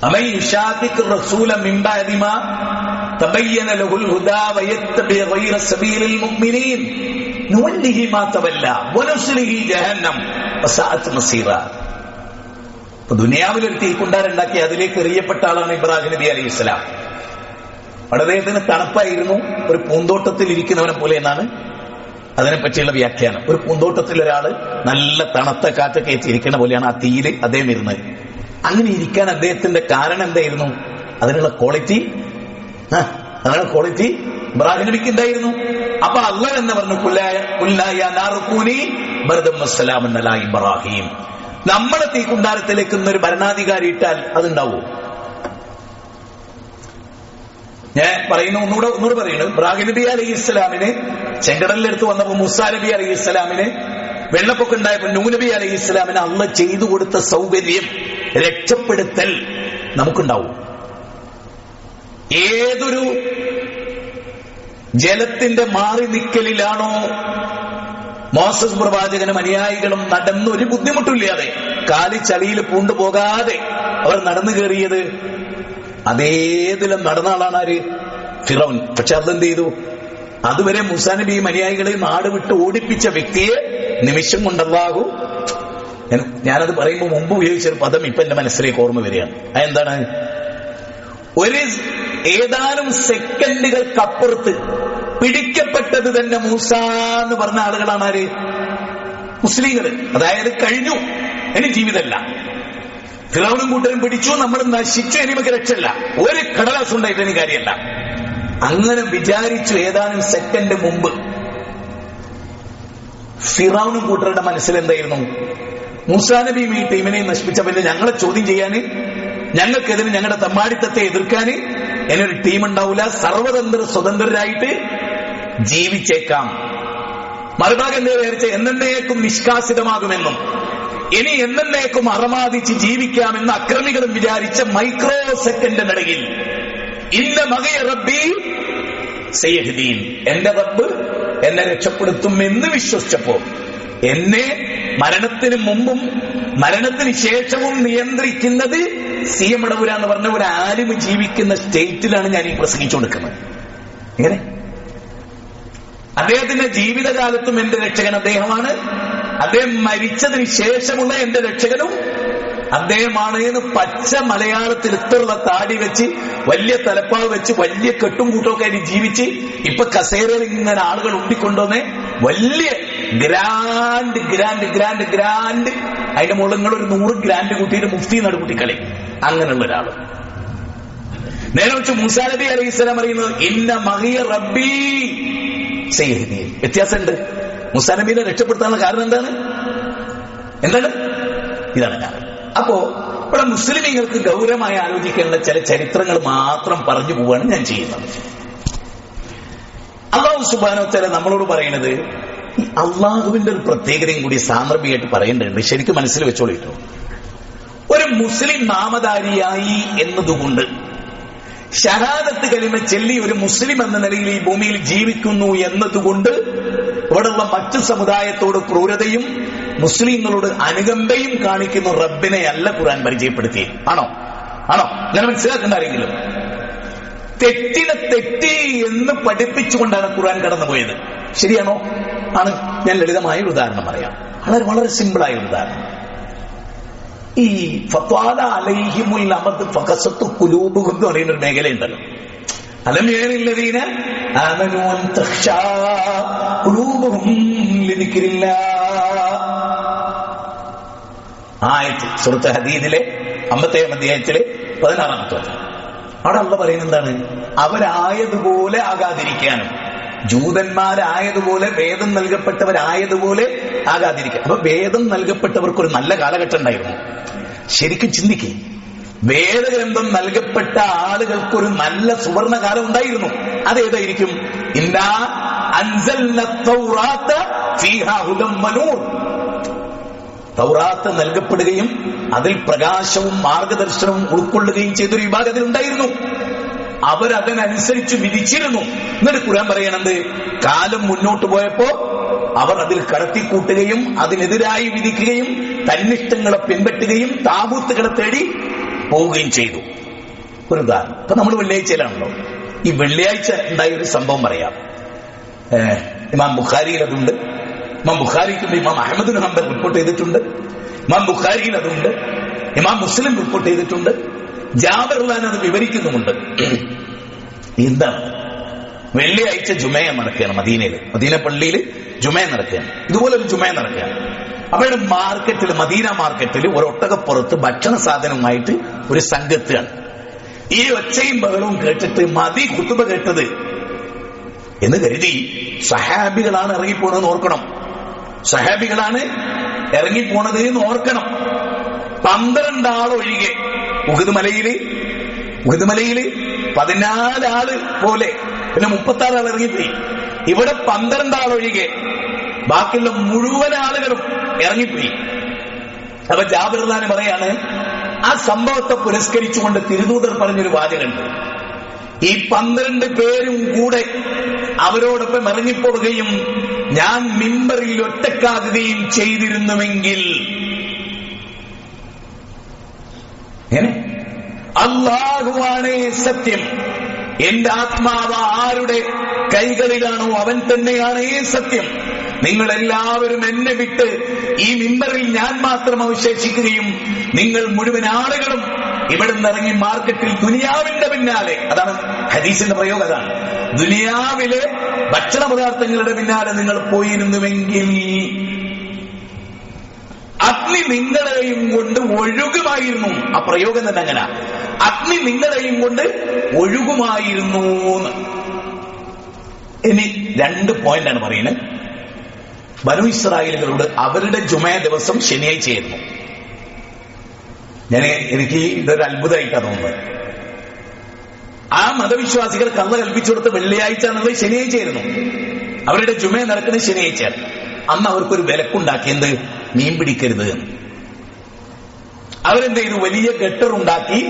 അമൻ യുശാഖിഖ് റസൂല മിൻ ബഅദി മാ തബയ്യന ലഹുൽ ഹുദാ വയത്തബി ഗൈറ സബീലിൽ മുഅ്മിനീൻ നുവല്ലിഹി മാ തവല്ല വനുസ്ലിഹി ജഹന്നം വസഅത് മസീറ. ദുനിയാവിൽ ഒരു തീക്കുണ്ടാരുണ്ടാക്കി അതിലേക്ക് എറിയപ്പെട്ട ആളാണ് ഇബ്രാഹിം നബി അലൈഹിസ്സലാം. അദ്ദേഹത്തിന് തണുപ്പായിരുന്നു, ഒരു പൂന്തോട്ടത്തിൽ ഇരിക്കുന്നവനെ പോലെ എന്നാണ് അതിനെപ്പറ്റിയുള്ള വ്യാഖ്യാനം. ഒരു പൂന്തോട്ടത്തിൽ ഒരാള് നല്ല തണുത്ത കാറ്റൊക്കെ ഏറ്റിരിക്കുന്ന പോലെയാണ് ആ തീയിൽ അദ്ദേഹം ഇരുന്നത്. അങ്ങനെ ഇരിക്കാൻ അദ്ദേഹത്തിന്റെ കാരണം എന്തായിരുന്നു? അതിനുള്ള ക്വാളിറ്റി ഇബ്രാഹിം നബിക്ക് ഉണ്ടായിരുന്നു. അപ്പൊ അല്ലാഹ് എന്ന് പറഞ്ഞു, ഇബ്രാഹിം, നമ്മളെ തീക്കുണ്ടാരത്തിലേക്ക് ഒരു ഭരണാധികാരി ഇട്ടാൽ അതുണ്ടാവോ? ഞാൻ പറയുന്നു, ഒന്നുകൂടെ പറയുന്നു. ഇബ്രാഹിം നബി അലൈഹി ഇസ്ലാമിന് ചെങ്കടലിലെടുത്ത് വന്നപ്പോ മൂസാ നബി അലൈഹി ഇസ്ലാമിന് വെള്ളപ്പൊക്കം ഉണ്ടായപ്പോ നൂഹ് നബി അലൈഹി ഇസ്ലാമിന് അള്ളാഹ് ചെയ്തു കൊടുത്ത സൗകര്യം രക്ഷപ്പെടുത്തൽ നമുക്കുണ്ടാവും. ഏതൊരു ജലത്തിന്റെ മാറി നിൽക്കലിലാണോ മോസസ് പ്രവാചകനും അനുയായികളും നടന്നൊരു ബുദ്ധിമുട്ടില്ലാതെ കാലി ചളിയിൽ പൂണ്ടുപോകാതെ അവർ നടന്നു കയറിയത്, അതേതിലും നടന്ന ആളാണ് ആര്? ഫിറൗൻ. പക്ഷെ അതെന്ത് ചെയ്തു? അതുവരെ മൂസാ നബിയും അനുയായികളെ നാട് വിട്ട് ഓടിപ്പിച്ച വ്യക്തിയെ നിമിഷം കൊണ്ടല്ലാഹു, ഞാനത് പറയുമ്പോൾ മുമ്പ് ഉപയോഗിച്ചൊരു പദം ഇപ്പൊ എന്റെ മനസ്സിലേക്ക് ഓർമ്മ വരികയാണ്. അതെന്താണ്? ഒരു ഏതാനും സെക്കൻഡുകൾക്കപ്പുറത്ത് പിടിക്കപ്പെട്ടത് തന്നെ മൂസ എന്ന് പറഞ്ഞ ആളുകളാണ് ആര്? മുസ്ലിങ്ങൾ. അതായത് കഴിഞ്ഞു, ഇനി ജീവിതമല്ല. ഫിറൗനും കൂട്ടരും പിടിച്ചു, നമ്മൾ നശിച്ചു, ഇനി നമുക്ക് രക്ഷയില്ല, ഒരു കടലാസ് ഉണ്ടായിട്ട് ഇനി കാര്യമല്ല. അങ്ങനെ വിചാരിച്ചു. ഏതാനും സെക്കൻഡ് മുമ്പ് ഫിറൗനും കൂട്ടരുടെ മനസ്സിൽ എന്തായിരുന്നു? മൂസാ നബിയും ഈ ടീമിനെ നശിപ്പിച്ച പിന്നെ ഞങ്ങളെ ചോദ്യം ചെയ്യാന്, ഞങ്ങൾക്കെതിരെ ഞങ്ങളുടെ തമ്മാടിത്തത്തെ എതിർക്കാന് എന്നൊരു ടീം ഉണ്ടാവില്ല, സർവതന്ത്ര സ്വതന്ത്രരായിട്ട് ജീവിച്ചേക്കാം. മറുഭാഗം എന്താ വിചാരിച്ച? എന്നേക്കും നിഷ്കാസിതമാകുമെന്നും ഇനി എന്നേക്കും അറമാദിച്ച് ജീവിക്കാമെന്ന് അക്രമികളും വിചാരിച്ച മൈക്രോ സെക്കൻഡിനിടയിൽ ഇന്ന മകയ റബ്ബി സയ്യഹ്ദീൻ, എന്റെ റബ്ബ് എന്നെ രക്ഷപ്പെടുത്തും എന്ന് വിശ്വസിച്ചപ്പോ എന്നെ മരണത്തിന് മുമ്പും മരണത്തിന് ശേഷവും നിയന്ത്രിക്കുന്നത് സി എം ഇടപുര എന്ന് പറഞ്ഞ ഒരു ആലിമ് ജീവിക്കുന്ന സ്റ്റേറ്റിലാണ് ഞാൻ ഈ പ്രസംഗിച്ചുകൊടുക്കുന്നത്. എങ്ങനെ? അദ്ദേഹത്തിന്റെ ജീവിതകാലത്തും എന്റെ രക്ഷകൻ അദ്ദേഹമാണ്, അദ്ദേഹം മരിച്ചതിന് ശേഷമുള്ള എന്റെ രക്ഷകനും അദ്ദേഹമാണ് എന്ന് പച്ച മലയാളത്തിൽ ഇത്രയുള്ള താടി വെച്ച് വലിയ തലപ്പാവ് വെച്ച് വലിയ കെട്ടും കൂട്ടമൊക്കെ ആയിട്ട് ജീവിച്ച് ഇപ്പൊ കസേരയിൽ ഇങ്ങനെ ആളുകൾ ഉണ്ടിക്കൊണ്ടുവന്ന് വലിയ ഗ്രാൻഡ് ഗ്രാൻഡ് ഗ്രാൻഡ് ഗ്രാൻഡ് അതിന്റെ മുകളിൽ നിങ്ങൾ ഒരു 100 ഗ്രാൻഡ് കൂട്ടിയിട്ട് മുഫ്തി നടുകൂട്ടിക്കളി, അങ്ങനെയുള്ള ഒരാള്. നേരെ വെച്ച് മൂസാ നബി അലൈഹിസ്സലാം പറയുന്നത് ഇന്ന മഹിയ റബ്ബി സയ്യഹ്ദീൻ. വ്യത്യാസമുണ്ട്. മൂസാ നബിയെ രക്ഷപ്പെടുത്താനുള്ള കാരണം എന്താണ്? ഇതാണ് കാരണം. അപ്പോ ഇവിടെ മുസ്ലിമീങ്ങൾക്ക് ഗൗരവമായി ആലോചിക്കേണ്ട ചില ചരിത്രങ്ങൾ മാത്രം പറഞ്ഞു പോവാണ് ഞാൻ ചെയ്യുന്നത്. അല്ലാഹു സുബ്ഹാനഹു വ തആല നമ്മളോട് പറയുന്നത് അള്ളാഹുവിന്റെ ഒരു പ്രത്യേകതയും കൂടി സാന്ദർഭികമായിട്ട് പറയേണ്ടതുണ്ട്. ശരിക്കും മനസ്സിൽ വെച്ചോളിട്ടോ. ഒരു മുസ്ലിം നാമധാരിയായി എന്നതുകൊണ്ട്, ഷഹാദത്ത് കലിമ ചൊല്ലി ഒരു മുസ്ലിം എന്ന നിലയിൽ ഈ ഭൂമിയിൽ ജീവിക്കുന്നു എന്നതുകൊണ്ട് ഇവിടെയുള്ള മറ്റു സമുദായത്തോട് ക്രൂരതയും മുസ്ലിങ്ങളോട് അനുകമ്പയും കാണിക്കുന്ന റബ്ബിനെ അല്ല ഖുർആൻ പരിചയപ്പെടുത്തി. ആണോ? അങ്ങനെ മനസ്സിലാക്കേണ്ട ആരെങ്കിലും? തെറ്റിനെ തെറ്റി എന്ന് പഠിപ്പിച്ചുകൊണ്ടാണ് ഖുർആൻ കടന്നുപോയത്. ശരിയാണോ? ആണ്. ഞാൻ ലളിതമായ ഒരു ഉദാഹരണം പറയാം. വളരെ സിമ്പിളായ ഒരു ഉദാഹരണം. ഈ ഫത്വാല അലൈഹിമുൽ അമദ് ഫഖസത്തു ഖുലൂബുഹും എന്ന് പറയുന്ന ഒരു മേഖലയുണ്ടല്ലോ. അലം യഅനില്ലദീന ആമനൂ അൻ തഖ്ശാ ഖുലൂബുഹും ലിദിക്രില്ലാഹ്. ആയത്ത് സൂറത്ത് ഹദീദിലെ 50-ാം അധ്യായത്തിലെ 16-ാമത്തെ വചനം. അവിടെ അല്ലാഹു പറയുന്നത് എന്താണ്? അവരായതുപോലെ ആകാതിരിക്കാനും, ജൂതന്മാരായതുപോലെ വേദം നൽകപ്പെട്ടവരായതുപോലെ ആകാതിരിക്കാൻ. അപ്പൊ വേദം നൽകപ്പെട്ടവർക്കൊരു നല്ല കാലഘട്ടം ഉണ്ടായിരുന്നു. ശരിക്കും ചിന്തിക്കേ, വേദഗ്രന്ഥം നൽകപ്പെട്ട ആളുകൾക്കൊരു നല്ല സുവർണകാലം ഉണ്ടായിരുന്നു. അതേതായിരിക്കും? ഇന്നാ അൻസൽന തൗറാത്ത ഫീഹാ ഹുദം വനൂർ. തൗറാത്ത് നൽകപ്പെടുകയും അതിൽ പ്രകാശവും മാർഗദർശനവും ഉൾക്കൊള്ളുകയും ചെയ്തൊരു വിഭാഗത്തിൽ ഉണ്ടായിരുന്നു. അവരതിനനുസരിച്ച് വിധിച്ചിരുന്നു. എന്നിട്ട് ഖുർആൻ പറയണത് കാലം മുന്നോട്ട് പോയപ്പോ അവർ അതിൽ കടത്തിക്കൂട്ടുകയും അതിനെതിരായി വിധിക്കുകയും തന്നിഷ്ടങ്ങളെ പിൻപറ്റുകയും താബൂത്തുകളെ തേടി പോവുകയും ചെയ്തു. ഒരു ഉദാഹരണം. ഇപ്പൊ നമ്മൾ വെള്ളിയാഴ്ചയിലാണല്ലോ. ഈ വെള്ളിയാഴ്ച ഉണ്ടായ ഒരു സംഭവം പറയാം. ഇമാം ബുഖാരിയിൽ അതുണ്ട്, ഇമാം ബുഖാരിക്കുണ്ട്, ഇമാം അഹ്മദ് ബിൻ ഹംബൽ റിപ്പോർട്ട് ചെയ്തിട്ടുണ്ട്, ഇമാം ബുഖാരിയിൽ അതുണ്ട്, ഇമാം മുസ്ലിം റിപ്പോർട്ട് ചെയ്തിട്ടുണ്ട്, ജാബിർ റളിയല്ലാഹു അൻഹു വിവരിക്കുന്നുമുണ്ട്. എന്താണ്? വെള്ളിയാഴ്ച ജുമയ നടക്കുകയാണ് മദീനയിൽ. മദീന പള്ളിയിൽ ജുമയ നടക്കുകയാണ്. ഇതുപോലെ ഒരു ജുമയ നടക്കുകയാണ്. അവരുടെ മാർക്കറ്റിൽ, മദീന മാർക്കറ്റിൽ ഒരു ഒട്ടകപ്പുറത്ത് ഭക്ഷണ സാധനവുമായിട്ട് ഒരു സംഘത്താണ്. ഈ ഒച്ചയും ബഹളവും കേട്ടിട്ട് മതി ഖുതുബ കേട്ടത് എന്ന് കരുതി സഹാബികളാണ് ഇറങ്ങിപ്പോണെന്ന് ഓർക്കണം. സഹാബികളാണ് ഇറങ്ങിപ്പോണത് എന്ന് ഓർക്കണം. 12 ആളൊഴികെ ഉഹദ് മലയില് 14 ആള് പോലെ, പിന്നെ 36 ആൾ ഇറങ്ങിപ്പോയി. ഇവിടെ 12 ആളൊഴികെ ബാക്കിയുള്ള മുഴുവൻ ആളുകളും ഇറങ്ങിപ്പോയി. അപ്പൊ ജാബിർ റളിയല്ലാഹു അൻഹു പറയാണ്, ആ സംഭവത്തെ പുരസ്കരിച്ചുകൊണ്ട് തിരുദൂതർ പറഞ്ഞൊരു വാചകമുണ്ട്. ഈ 12 പേരും കൂടെ അവരോടൊപ്പം ഇറങ്ങിപ്പോവുകയും ഞാൻ മിമ്പറിൽ ഒറ്റക്കാകുകയും ചെയ്തിരുന്നുവെങ്കിൽ, അല്ലാഹുവാണ് സത്യം, എന്റെ ആത്മാവ് ആരുടെ കൈകളിലാണോ അവൻ തന്നെയാണ് സത്യം, നിങ്ങളെല്ലാവരും എന്നെ വിട്ട് ഈ മിമ്പറിൽ ഞാൻ മാത്രം അവശേഷിക്കുകയും നിങ്ങൾ മുഴുവൻ ആളുകളും ഇവിടെ നിന്നിറങ്ങി മാർക്കറ്റിൽ ദുനിയാവിന്റെ പിന്നാലെ, അതാണ് ഹദീസിന്റെ പ്രയോഗം, അതാണ് ദുനിയാവിലെ ഭക്ഷണ പദാർത്ഥങ്ങളുടെ പിന്നാലെ നിങ്ങൾ പോയിരുന്നുവെങ്കിൽ അഗ്നി നിങ്ങളെയും കൊണ്ട് ഒഴുകുമായിരുന്നു. ആ പ്രയോഗം തന്നെ അങ്ങനെ, അഗ്നി നിങ്ങളെയും കൊണ്ട് ഒഴുകുമായിരുന്നു. ഇനി 2 പോയിന്റാണ് പറയുന്നത്. ബനൂ ഇസ്രായേലുകളോട് അവരുടെ ജുമ ദിവസം ശനിയാഴ്ചയായിരുന്നു. എനിക്ക് ഇതൊരു അത്ഭുതമായിട്ടാണ് തോന്നുന്നത്. ആ മതവിശ്വാസികൾ കള്ള കൽപ്പിച്ചു കൊടുത്ത വെള്ളിയാഴ്ച എന്നുള്ളത് ശനിയാഴ്ചയായിരുന്നു. അവരുടെ ജുമ നടക്കുന്നത് ശനിയാഴ്ച. അന്ന് അവർക്കൊരു വിലക്കുണ്ടാക്കി, എന്ത്? മീൻ പിടിക്കരുത് എന്ന്. അവരെന്ത് ചെയ്തു? വലിയ ഗട്ടറുണ്ടാക്കി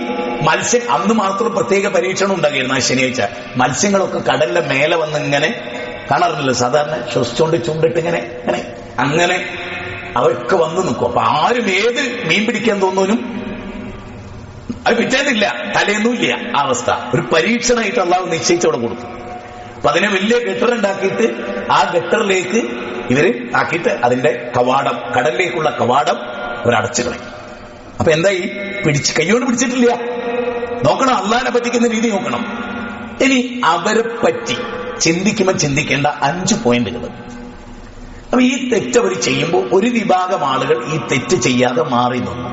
മത്സ്യം, അന്ന് മാത്രം പ്രത്യേക പരീക്ഷണം ഉണ്ടാക്കിയിരുന്നു. ആ ശനിയാഴ്ച മത്സ്യങ്ങളൊക്കെ കടലിന്റെ മേലെ വന്ന് ഇങ്ങനെ കാണാറില്ലല്ലോ സാധാരണ, ശ്വസിച്ചോണ്ട് ചൂണ്ടിട്ട് ഇങ്ങനെ അങ്ങനെ അവർക്ക് വന്ന് നിൽക്കും. അപ്പൊ ആരും ഏത് മീൻ പിടിക്കാൻ തോന്നുന്നു അത് പിറ്റേന്നില്ല, തലേന്നുമില്ല. ആ അവസ്ഥ ഒരു പരീക്ഷണമായിട്ട് അള്ളാഹു നിശ്ചയിച്ചവിടെ കൊടുത്തു. അപ്പൊ അതിനെ വലിയ ഗട്ടറുണ്ടാക്കിയിട്ട് ആ ഗട്ടറിലേക്ക് ഇവര് ആക്കിയിട്ട് അതിന്റെ കവാടം, കടലിലേക്കുള്ള കവാടം അവരടച്ചു കളയും. അപ്പൊ എന്തായി? കൈയോട് പിടിച്ചിട്ടില്ല. നോക്കണം, അള്ളാഹിനെ പറ്റിക്കുന്ന രീതി നോക്കണം. ഇനി അവരെ പറ്റി ചിന്തിക്കുമ്പോൾ ചിന്തിക്കേണ്ട 5 പോയിന്റുകൾ. അപ്പൊ ഈ തെറ്റ് അവർ ചെയ്യുമ്പോൾ ഒരു വിഭാഗം ആളുകൾ ഈ തെറ്റ് ചെയ്യാതെ മാറി നിന്നു.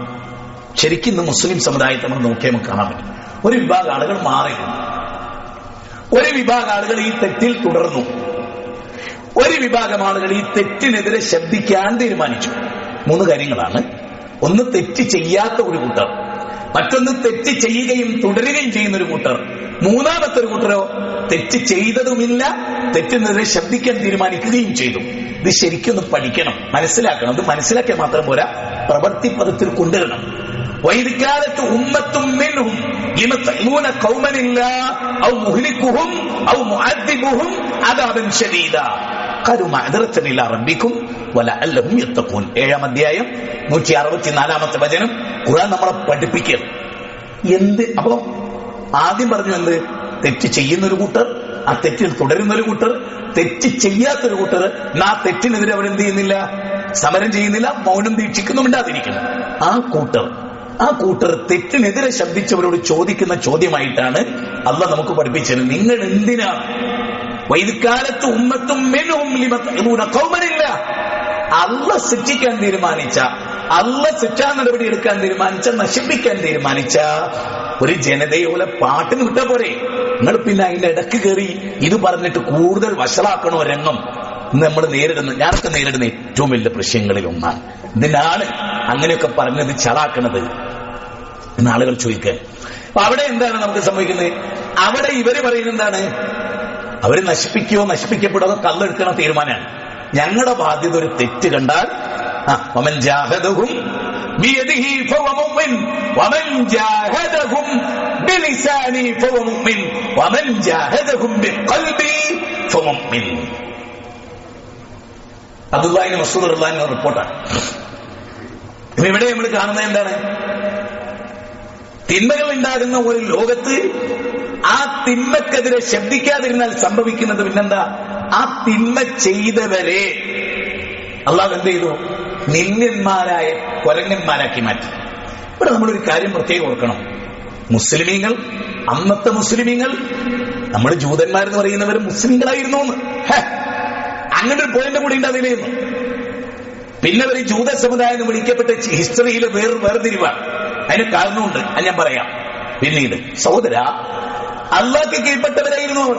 ശരിക്കും ഇന്ന് മുസ്ലിം സമുദായത്തെ നമ്മൾ നോക്കിയാൽ നമുക്ക് കാണാൻ പറ്റും. ഒരു വിഭാഗം ആളുകൾ മാറി നിന്നു, ഒരു വിഭാഗം ആളുകൾ ഈ തെറ്റിൽ തുടർന്നു, ഒരു വിഭാഗം ആളുകൾ ഈ തെറ്റിനെതിരെ ശബ്ദിക്കാൻ തീരുമാനിച്ചു. 3 കാര്യങ്ങളാണ്. ഒന്ന്, തെറ്റ് ചെയ്യാത്ത ഒരു കൂട്ടർ. മറ്റൊന്ന്, തെറ്റ് ചെയ്യുകയും തുടരുകയും ചെയ്യുന്ന ഒരു കൂട്ടർ. മൂന്നാമത്തെ ഒരു കൂട്ടരോ തെറ്റ് ചെയ്തതുമില്ല, തെറ്റിനെതിരെ ശബ്ദിക്കാൻ തീരുമാനിക്കുകയും ചെയ്തു. ഇത് ശരിക്കൊന്ന് പഠിക്കണം, മനസ്സിലാക്കണം. ഇത് മനസ്സിലാക്കിയാൽ മാത്രം പോരാ, പ്രവൃത്തി പദത്തിൽ കൊണ്ടുവരണം. വൈദിക്കാലത്ത് ഉമ്മത്തും മിൻഹും യമതഊന ഖൗമനില്ലാ ഔ മുഹ്ലികുഹും ഔ മുഅദ്ദിബുഹും അദാബൻ ശദീദാ ഖാലു മഅദറതൻ ഇലാ റബ്ബികും വലഅല്ലഹും യത്തഖൂൻ. 7-ാം അധ്യായം 164-ാമത്തെ വചനം. ഖുർആൻ നമ്മളെ പഠിപ്പിക്കണം. എന്ത്? അപ്പോ ആദ്യം പറഞ്ഞു എന്ത്? തെറ്റ് ചെയ്യുന്നൊരു കൂട്ടർ, ആ തെറ്റിൽ തുടരുന്നൊരു കൂട്ടർ, തെറ്റ് ചെയ്യാത്തൊരു കൂട്ടർ. ആ തെറ്റിനെതിരെ അവരെന്ത് ചെയ്യുന്നില്ല? സമരം ചെയ്യുന്നില്ല, മൗനം ദീക്ഷിക്കുന്നുമില്ലാതിരിക്കുന്നു. ആ കൂട്ടർ തെറ്റിനെതിരെ ശബ്ദിച്ചവരോട് ചോദിക്കുന്ന ചോദ്യമായിട്ടാണ് അള്ളാഹ് നമുക്ക് പഠിപ്പിച്ചത്. നിങ്ങൾ എന്തിനാണ് വൈദിക്കാലത്ത് ഉമ്മത്തും മിൻഹും ലിമതഊന ഖൗമനില്ല, അള്ളാഹ് ശിക്ഷിക്കാൻ തീരുമാനിച്ച, അള്ളാഹ് ശിക്ഷാ നടപടി എടുക്കാൻ തീരുമാനിച്ച, നശിപ്പിക്കാൻ തീരുമാനിച്ച ഒരു ജനതയോലെ പാട്ടിന് വിട്ടാ പോരെ? നിങ്ങൾ പിന്നെ അതിന്റെ ഇടക്ക് കയറി ഇത് പറഞ്ഞിട്ട് കൂടുതൽ വഷളാക്കണോ രംഗം? നമ്മൾ ഞാനൊക്കെ നേരിടുന്ന ഏറ്റവും വലിയ പ്രശ്നങ്ങളിൽ ഒന്നാണ്. ഇതിനാണ് അങ്ങനെയൊക്കെ പറഞ്ഞത് ചളാക്കണത് എന്ന് ആളുകൾ ചോദിക്കുക. അപ്പൊ അവിടെ എന്താണ് നമുക്ക് സംഭവിക്കുന്നത്? അവിടെ ഇവര് പറയുന്നത് എന്താണ്? അവര് നശിപ്പിക്കുകയോ നശിപ്പിക്കപ്പെടുകയോ കല്ലെടുക്കണ തീരുമാനമാണ്. ഞങ്ങളുടെ ബാധ്യത ഒരു തെറ്റ് കണ്ടാൽ വമൻ ജാഹദഹും ബിയദിഹി ഫഹുവ മുഅ്മിൻ വമൻ ജാഹദഹും ബിലിസാനി ഫഹുവ മുഅ്മിൻ വമൻ ജാഹദഹും ബിഖൽബി ഫഹുവ മുഅ്മിൻ. അബ്ദുല്ലാഹി ഇബ്നു മസ്ഊദ് റളിയല്ലാഹു അൻഹു റിപ്പോർട്ടാണ്. ഇവിടെ നമ്മൾ കാണുന്നത് എന്താണ്? തിന്മകൾ ഉണ്ടാകുന്ന ഒരു ലോകത്ത് ആ തിന്മക്കെതിരെ ശബ്ദിക്കാതിരുന്നാൽ സംഭവിക്കുന്നത് പിന്നെന്താ? ആ തിന്മ ചെയ്തവരെ അള്ളാഹു എന്ത് ചെയ്തു? നിന്ദ്യന്മാരായ കൊരങ്ങന്മാരാക്കി മാറ്റി. ഇവിടെ നമ്മളൊരു കാര്യം പ്രത്യേകം ഓർക്കണം. മുസ്ലിമീങ്ങൾ, അന്നത്തെ മുസ്ലിമീങ്ങൾ, നമ്മൾ ജൂതന്മാരെന്ന് പറയുന്നവർ മുസ്ലിങ്ങളായിരുന്നു എന്ന് അങ്ങനെ ഒരു പോയിന്റ് കൂടി ഉണ്ട് അതിലേന്ന്. പിന്നെ അവർ ജൂത സമുദായം എന്ന് വിളിക്കപ്പെട്ട ഹിസ്റ്ററിയിലെ വേർതിരിവാണ്. അതിന് കാരണമുണ്ട്, അത് ഞാൻ പറയാം പിന്നീട്. സഹോദര, അള്ളാഹ്ക്ക് കീഴ്പ്പെട്ടവരായിരുന്നു അവർ.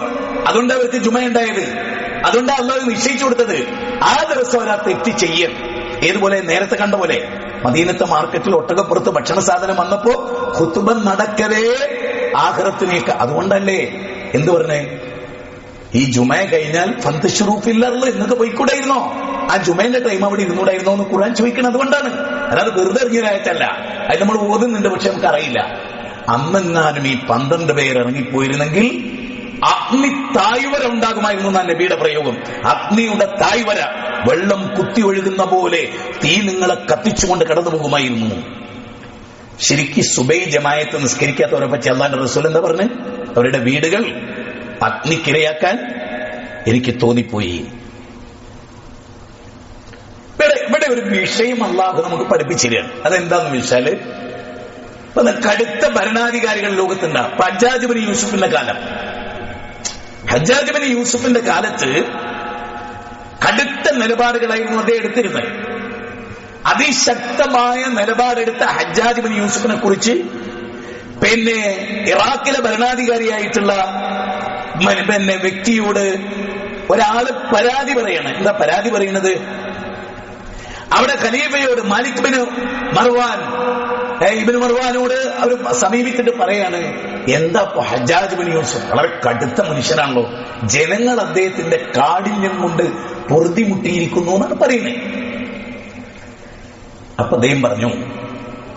അതുകൊണ്ട് അവർക്ക് ജുമ ഉണ്ടായത്, അതുകൊണ്ട് അള്ളാഹ് നിശ്ചയിച്ചു കൊടുത്തത്. ആ ദിവസം അവർ ആ തെറ്റ് ചെയ്യൽ. ഏതുപോലെ? നേരത്തെ കണ്ട പോലെ മദീനത്തെ മാർക്കറ്റിൽ ഒട്ടകപ്പുറത്ത് ഭക്ഷണ സാധനം വന്നപ്പോ ഖുതുബ നടക്കവേ ആഖിറത്തിലേക്ക്. അതുകൊണ്ടല്ലേ എന്ത് പറഞ്ഞേ? ഈ ജുമ കഴിഞ്ഞാൽ ഫന്തശ്റൂ ഫിൽ അർള്, നിങ്ങൾക്ക് പോയിക്കൂടായിരുന്നോ? ആ ജുമേന്റെ ടൈം അവിടെ ഇരുന്നൂടായിരുന്നോ എന്ന് ഖുർആൻ ചോദിക്കണം. അതുകൊണ്ടാണ്. അല്ലാതെ വെറുതെ ഇറങ്ങിയൊരായത്തല്ല. അത് നമ്മൾ ഓതുന്നുണ്ട്, പക്ഷെ നമുക്ക് അറിയില്ല. അന്നെങ്ങാനും ഈ 12 പേർ ഇറങ്ങിപ്പോയിരുന്നെങ്കിൽ അഗ്നി തായ്വര ഉണ്ടാകുമായിരുന്നു എന്നാണ് നബിയുടെ പ്രയോഗം. അഗ്നിയുടെ തായ്വര, വെള്ളം കുത്തി ഒഴുകുന്ന പോലെ തീ നിങ്ങളെ കത്തിച്ചുകൊണ്ട് കടന്നു പോകുമായിരുന്നു. ശരിക്കും സുബൈ ജമായത്ത് നിസ്കരിക്കാത്തവരെ പറ്റി അല്ലാഹുവിന്റെ റസൂൽ എന്താ പറഞ്ഞു? അവരുടെ വീടുകൾ അഗ്നിക്കിരയാക്കാൻ എനിക്ക് തോന്നിപ്പോയി. ഇവിടെ ഒരു വിഷയം അല്ലാഹു നമുക്ക് പഠിപ്പിച്ചിരിക്കുകയാണ്. അതെന്താന്ന് വെച്ചാല്, കടുത്ത ഭരണാധികാരികൾ ലോകത്തുണ്ടാ. ഹജ്ജാജ് ബിൻ യൂസുഫിന്റെ കാലം, ഹജ്ജാജ് ബിൻ യൂസുഫിന്റെ കാലത്ത് കടുത്ത നിലപാടുകളായിരുന്നു അദ്ദേഹം എടുത്തിരുന്നത്. അതിശക്തമായ നിലപാടെടുത്ത ഹജ്ജാജ് ബിൻ യൂസുഫിനെ കുറിച്ച് പിന്നെ ഇറാഖിലെ ഭരണാധികാരിയായിട്ടുള്ള വ്യക്തിയോട് ഒരാള് പരാതി പറയാണ്. എന്താ പരാതി പറയുന്നത്? അവിടെ ഖലീഫയോട് മാലിക് ബിൻ മർവാൻ ഇബ്നു മർവാനോട് അവർ സമീപിച്ചിട്ട് പറയാണ്, എന്താ ഹജ്ജാജ് ബിൻ യൂസുഫ് വളരെ കടുത്ത മനുഷ്യനാണല്ലോ, ജനങ്ങൾ അദ്ദേഹത്തിന്റെ കാഠിന്യം കൊണ്ട് പൊറുതിമുട്ടിയിരിക്കുന്നു എന്നാണ് പറയുന്നത്. അപ്പൊ അദ്ദേഹം പറഞ്ഞു,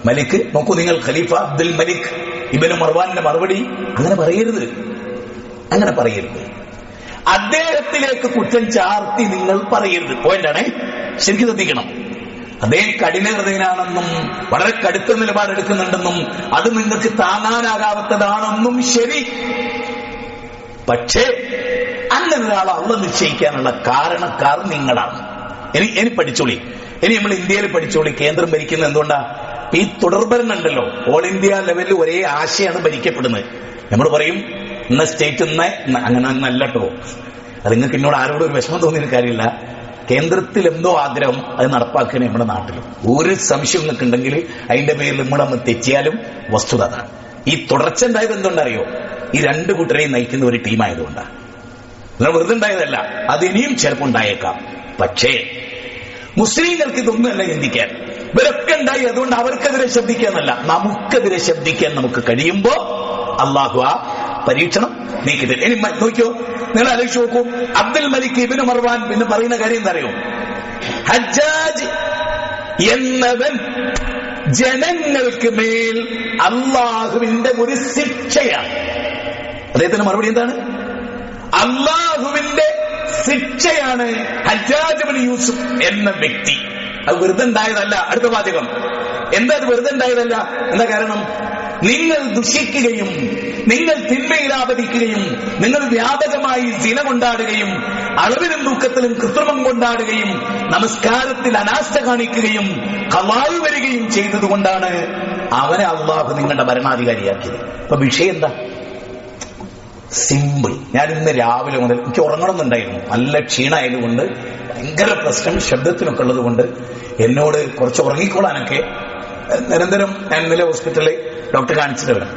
മലിക് നോക്കൂ, നിങ്ങൾ ഖലീഫ അബ്ദുൽ മലിക് ഇബ്നു മർവാന്റെ മറുപടി, അങ്ങനെ പറയരുത്, അങ്ങനെ പറയരുത്. അദ്ദേഹത്തിലേക്ക് കുറ്റം ചാർത്തി നിങ്ങൾ പറയരുത്. പോയിന്റാണ്, ശരിക്കും ശ്രദ്ധിക്കണം. അദ്ദേഹം കഠിന ഹൃദയനാണെന്നും വളരെ കടുത്ത നിലപാടെടുക്കുന്നുണ്ടെന്നും അത് നിങ്ങൾക്ക് താങ്ങാനാകാത്തതാണെന്നും ശരി. പക്ഷേ അങ്ങനെ ഒരാൾ അള്ളാഹ് നിശ്ചയിക്കാനുള്ള കാരണക്കാർ നിങ്ങളാണ്. ഇനി പഠിച്ചോളി, ഇനി നമ്മൾ ഇന്ത്യയിൽ പഠിച്ചോളി. കേന്ദ്രം ഭരിക്കുന്നത് എന്തുകൊണ്ടാ? ഈ തുടർഭരണം ഉണ്ടല്ലോ, ഓൾ ഇന്ത്യ ലെവലിൽ ഒരേ ആശയാണ് ഭരിക്കപ്പെടുന്നത്. നമ്മൾ പറയും ഇന്ന സ്റ്റേറ്റ് അങ്ങനെ നല്ലട്ടോ. അത് നിങ്ങൾക്ക് എന്നോട് ആരോടും ഒരു വിഷമം തോന്നിയ കാര്യമില്ല. കേന്ദ്രത്തിൽ എന്തോ ആഗ്രഹം അത് നടപ്പാക്കാൻ നമ്മുടെ നാട്ടിലും ഒരു സംശയം നിങ്ങൾക്ക് ഉണ്ടെങ്കിൽ അതിന്റെ പേരിൽ നമ്മളൊന്ന് തെറ്റിയാലും വസ്തുത അതാണ്. ഈ തുടർച്ച ഉണ്ടായത് എന്തുകൊണ്ടറിയോ? ഈ രണ്ടു കൂട്ടരെയും നയിക്കുന്ന ഒരു ടീമായതുകൊണ്ടാണ്. നിങ്ങൾ വെറുതെ ഉണ്ടായതല്ല, അത് ഇനിയും ചിലപ്പോൾ ഉണ്ടായേക്കാം. പക്ഷേ മുസ്ലിങ്ങൾക്ക് ഇതൊന്നുമല്ല ചിന്തിക്കാൻ. ഇവരൊക്കെ ഉണ്ടായി, അതുകൊണ്ട് അവർക്കെതിരെ ശബ്ദിക്കാന്നല്ല, നമുക്കെതിരെ ശബ്ദിക്കാൻ നമുക്ക് കഴിയുമ്പോ അള്ളാഹു ആ പരീക്ഷണം നീക്കിത്തരും. ഇനി നോക്കിയോ, നിങ്ങൾ ആലോചിച്ച് നോക്കൂ, അബ്ദുൽ മലിക് ഇബ്നു മർവാൻ പിന്നെ പറയുന്ന കാര്യം എന്താ അറിയോ? ഹജ്ജാജ് എന്നവൻ ജനങ്ങൾക്ക് മേൽ അള്ളാഹുവിന്റെ ഒരു ശിക്ഷയാണ്. അദ്ദേഹത്തിന്റെ മറുപടി എന്താണ്? അള്ളാഹുവിന്റെ ശിക്ഷയാണ് ഹജ്ജാജ് ഇബ്നു യൂസുഫ് എന്ന വ്യക്തി. അത് വെറുതെ ഉണ്ടായതല്ല. അടുത്ത വാചകം എന്താ? അത് വെറുതെ ഉണ്ടായതല്ല. എന്താ കാരണം? നിങ്ങൾ ദുഷിക്കുകയും നിങ്ങൾ തിന്മയിൽ ആപതിക്കുകയും നിങ്ങൾ വ്യാപകമായി സിന കൊണ്ടാടുകയും അളവിലും തൂക്കത്തിലും കൃത്രിമം കൊണ്ടാടുകയും നമസ്കാരത്തിൽ അനാസ്ഥ കാണിക്കുകയും ഖളാവ് വരികയും ചെയ്തതുകൊണ്ടാണ് അവനെ അള്ളാഹു നിങ്ങളുടെ ഭരണാധികാരിയാക്കിയത്. അപ്പൊ വിഷയം എന്താ? സിമ്പിൾ. ഞാൻ ഇന്ന് രാവിലെ മുതൽ എനിക്ക് ഉറങ്ങണമെന്നുണ്ടായിരുന്നു, നല്ല ക്ഷീണമായതുകൊണ്ട്, ഭയങ്കര പ്രശ്നം ശബ്ദത്തിനൊക്കെ ഉള്ളത് കൊണ്ട് എന്നോട് കുറച്ച് ഉറങ്ങിക്കോളാനൊക്കെ നിരന്തരം ഞാൻ ഇന്നലെ ഹോസ്പിറ്റലിൽ ഡോക്ടറെ കാണിച്ചിട്ട് വരാം,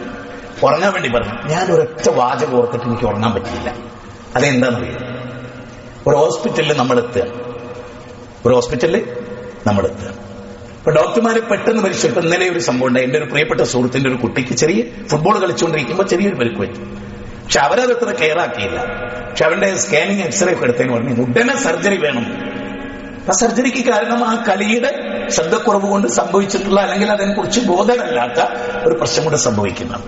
ഉറങ്ങാൻ വേണ്ടി പറഞ്ഞു. ഞാൻ ഒരൊറ്റ വാചകം ഓർത്തിട്ട് എനിക്ക് ഉറങ്ങാൻ പറ്റിയില്ല. അതെന്താണെന്നറിയാം? ഒരു ഹോസ്പിറ്റലിൽ നമ്മൾ എത്തുക, ഇപ്പൊ ഡോക്ടർമാരെ പെട്ടെന്ന് പരിശോധിക്കും. ഇന്നലെ ഒരു സംഭവം ഉണ്ടായി. എന്റെ ഒരു പ്രിയപ്പെട്ട സുഹൃത്തിന്റെ ഒരു കുട്ടിക്ക് ചെറിയ ഫുട്ബോൾ കളിച്ചുകൊണ്ടിരിക്കുമ്പോൾ ചെറിയൊരു പരിക്ക് പറ്റും. പക്ഷെ അവരത് അത്ര കെയർ ആക്കിയില്ല. പക്ഷെ അവന്റെ സ്കാനിങ് എക്സ്റേ ഒക്കെ എടുത്തതിന് പറഞ്ഞു ഉടനെ സർജറി വേണം. ആ സർജറിക്ക് കാരണം ആ കളിയുടെ ശബ്ദക്കുറവ് കൊണ്ട് സംഭവിച്ചിട്ടുള്ള, അല്ലെങ്കിൽ അതിനെക്കുറിച്ച് ബോധമില്ലാത്ത ഒരു പ്രശ്നം കൊണ്ട് സംഭവിക്കുന്നതാണ്.